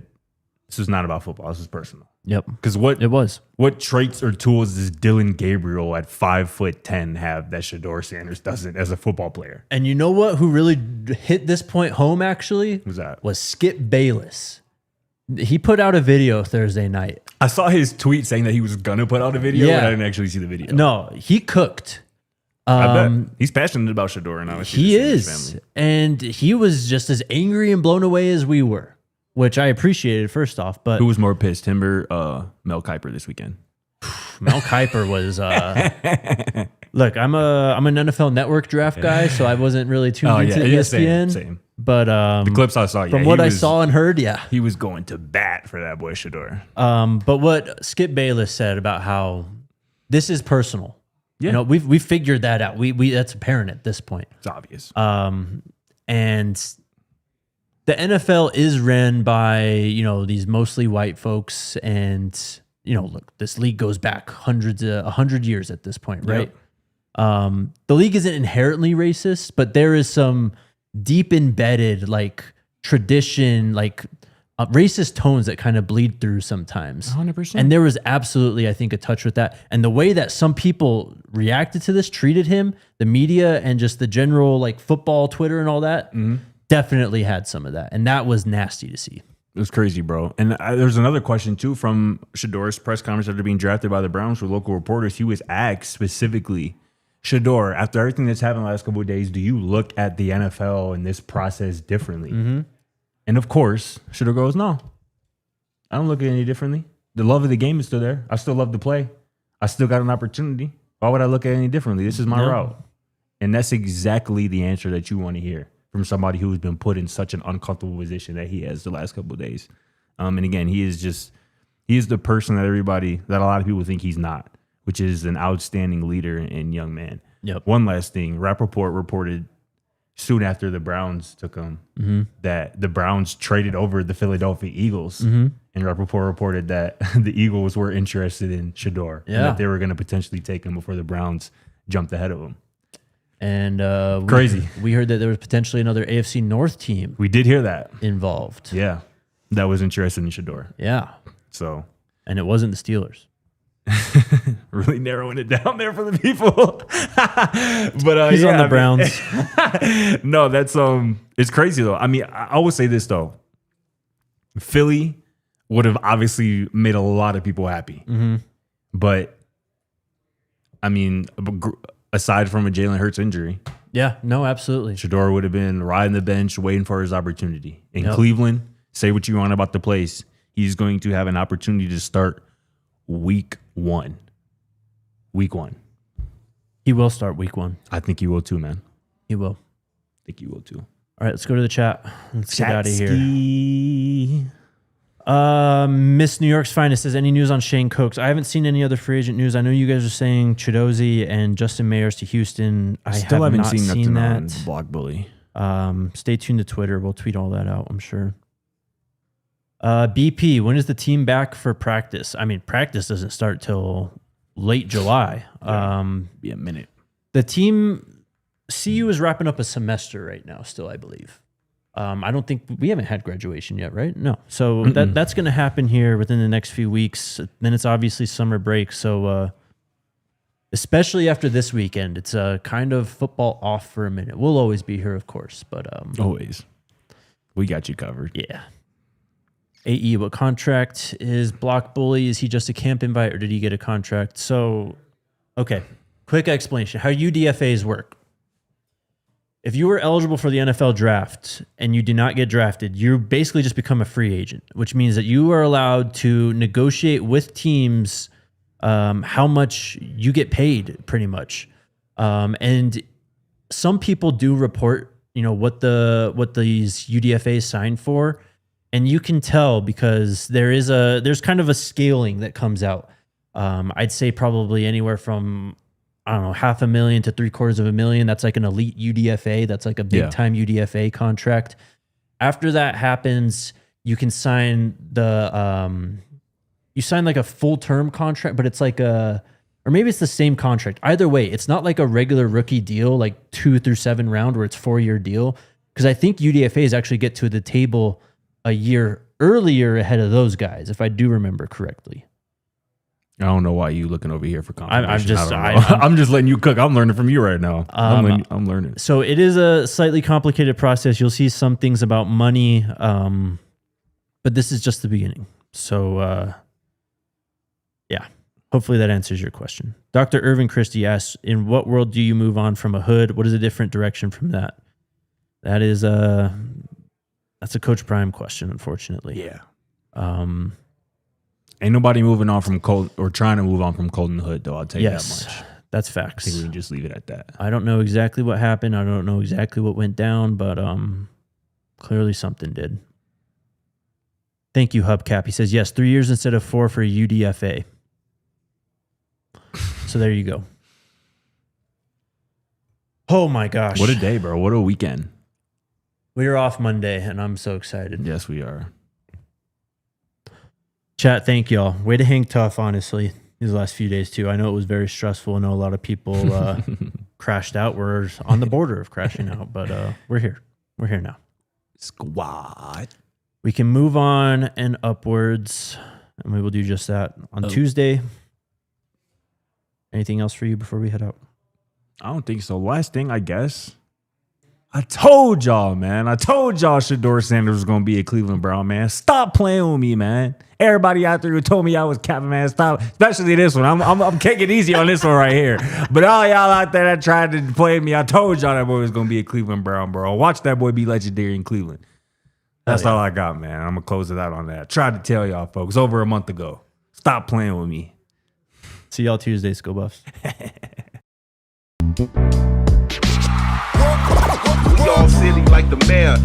this is not about football. This is personal. Yep. Because what traits or tools does Dylan Gabriel at 5'10" have that Shedeur Sanders doesn't as a football player? And you know what? Who really hit this point home? Actually, who's that? Was Skip Bayless. He put out a video Thursday night. I saw his tweet saying that he was gonna put out a video, but I didn't actually see the video. No, he cooked. I bet he's passionate about Sheduer, and he is, and he was just as angry and blown away as we were. Which I appreciated first off, but who was more pissed, him or Mel Kiper this weekend? Mel Kiper was. Look, I'm an NFL Network draft guy, so I wasn't really tuned into ESPN. Same. But the clips I saw, from what I saw and heard, he was going to bat for that boy Sheduer. But what Skip Bayless said about how this is personal. Yeah, we figured that out. We that's apparent at this point. It's obvious. And the NFL is ran by, these mostly white folks, and look, this league goes back 100 years at this point, right? Yep. The league isn't inherently racist, but there is some deep embedded tradition, racist tones that kind of bleed through sometimes. 100%. And there was absolutely, I think, a touch with that. And the way that some people reacted to this, treated him, the media, and just the general football Twitter and all that. Mm-hmm. Definitely had some of that, and that was nasty to see. It was crazy, bro. And there's another question too from Shedeur's press conference after being drafted by the Browns with local reporters. He was asked specifically, Sheduer, after everything that's happened the last couple of days, do you look at the NFL and this process differently? Mm-hmm. And of course, Sheduer goes, no, I don't look at it any differently. The love of the game is still there. I still love to play. I still got an opportunity. Why would I look at it any differently? This is my route. And that's exactly the answer that you want to hear from somebody who's been put in such an uncomfortable position that he has the last couple of days. And again, he is the person that a lot of people think he's not, which is an outstanding leader and young man. Yep. One last thing, Rappaport reported soon after the Browns took him that the Browns traded over the Philadelphia Eagles. Mm-hmm. And Rappaport reported that the Eagles were interested in Sheduer and that they were going to potentially take him before the Browns jumped ahead of him. And crazy. We heard that there was potentially another AFC North team. We did hear that involved. Yeah, that was interested in Sheduer. Yeah. So, and it wasn't the Steelers. Really narrowing it down there for the people. But he's on the Browns. No, that's it's crazy though. I mean, I will say this though. Philly would have obviously made a lot of people happy. Mm-hmm. But, I mean, aside from a Jalen Hurts injury, yeah, no, absolutely. Sheduer would have been riding the bench waiting for his opportunity. In Cleveland, say what you want about the place, he's going to have an opportunity to start week 1. Week 1. He will start week 1. I think he will too, man. He will. I think he will too. All right, let's go to the chat. Let's get out of here. Chatsky. Miss New York's Finest says, any news on Shane Cokes? I haven't seen any other free agent news. I know you guys are saying Chidozie and Justin Mayers to Houston. I still haven't seen nothing that. on Block Bully. Stay tuned to Twitter. We'll tweet all that out, I'm sure. BP, when is the team back for practice? I mean, practice doesn't start till late July. Be a minute. The team, CU is wrapping up a semester right now still, I believe. I don't think we haven't had graduation yet, right? No. So that's going to happen here within the next few weeks. Then it's obviously summer break. So especially after this weekend, it's kind of football off for a minute. We'll always be here, of course, but always. We got you covered. Yeah. AE, what contract is Block Bully? Is he just a camp invite or did he get a contract? So, okay. Quick explanation. How UDFAs work. If you were eligible for the NFL draft and you do not get drafted, you basically just become a free agent, which means that you are allowed to negotiate with teams how much you get paid, pretty much. And some people do report, what these UDFAs signed for, and you can tell because there's kind of a scaling that comes out. I'd say probably anywhere from, I don't know, $500,000 to $750,000. That's like an elite UDFA. That's like a big time UDFA contract. After that happens, you can sign you sign like a full term contract, but it's like or maybe it's the same contract. Either way, it's not like a regular rookie deal, like 2 through 7 round where it's 4-year deal. Because I think UDFAs actually get to the table a year earlier ahead of those guys, if I do remember correctly. I don't know why you looking over here for confirmation. I'm just letting you cook. I'm learning from you right now. I'm learning. So it is a slightly complicated process. You'll see some things about money, but this is just the beginning. So, yeah, hopefully that answers your question. Dr. Irvin Christie asks, in what world do you move on from a Hood? What is a different direction from that? That is that's a Coach Prime question, unfortunately. Yeah. Ain't nobody moving on from Colton or trying to move on from Colton Hood, though. I'll tell you that much. That's facts. I think we can just leave it at that. I don't know exactly what happened. I don't know exactly what went down, but clearly something did. Thank you, Hubcap. He says, yes, 3 years instead of 4 for UDFA. So there you go. Oh, my gosh. What a day, bro. What a weekend. We are off Monday, and I'm so excited. Yes, we are. Chat, thank y'all. Way to hang tough, honestly, these last few days, too. I know it was very stressful. I know a lot of people crashed out. We're on the border of crashing out, but we're here. We're here now. Squad. We can move on and upwards, and we will do just that on Tuesday. Anything else for you before we head out? I don't think so. Last thing, I guess. I told y'all, man. I told y'all Shedeur Sanders was going to be a Cleveland Brown, man. Stop playing with me, man. Everybody out there who told me I was capping, man, stop. Especially this one. I'm taking it easy on this one right here. But all y'all out there that tried to play with me, I told y'all that boy was going to be a Cleveland Brown, bro. Watch that boy be legendary in Cleveland. That's all I got, man. I'm going to close it out on that. Tried to tell y'all, folks, over a month ago. Stop playing with me. See y'all Tuesday, Go Buffs. We all silly like the mayor.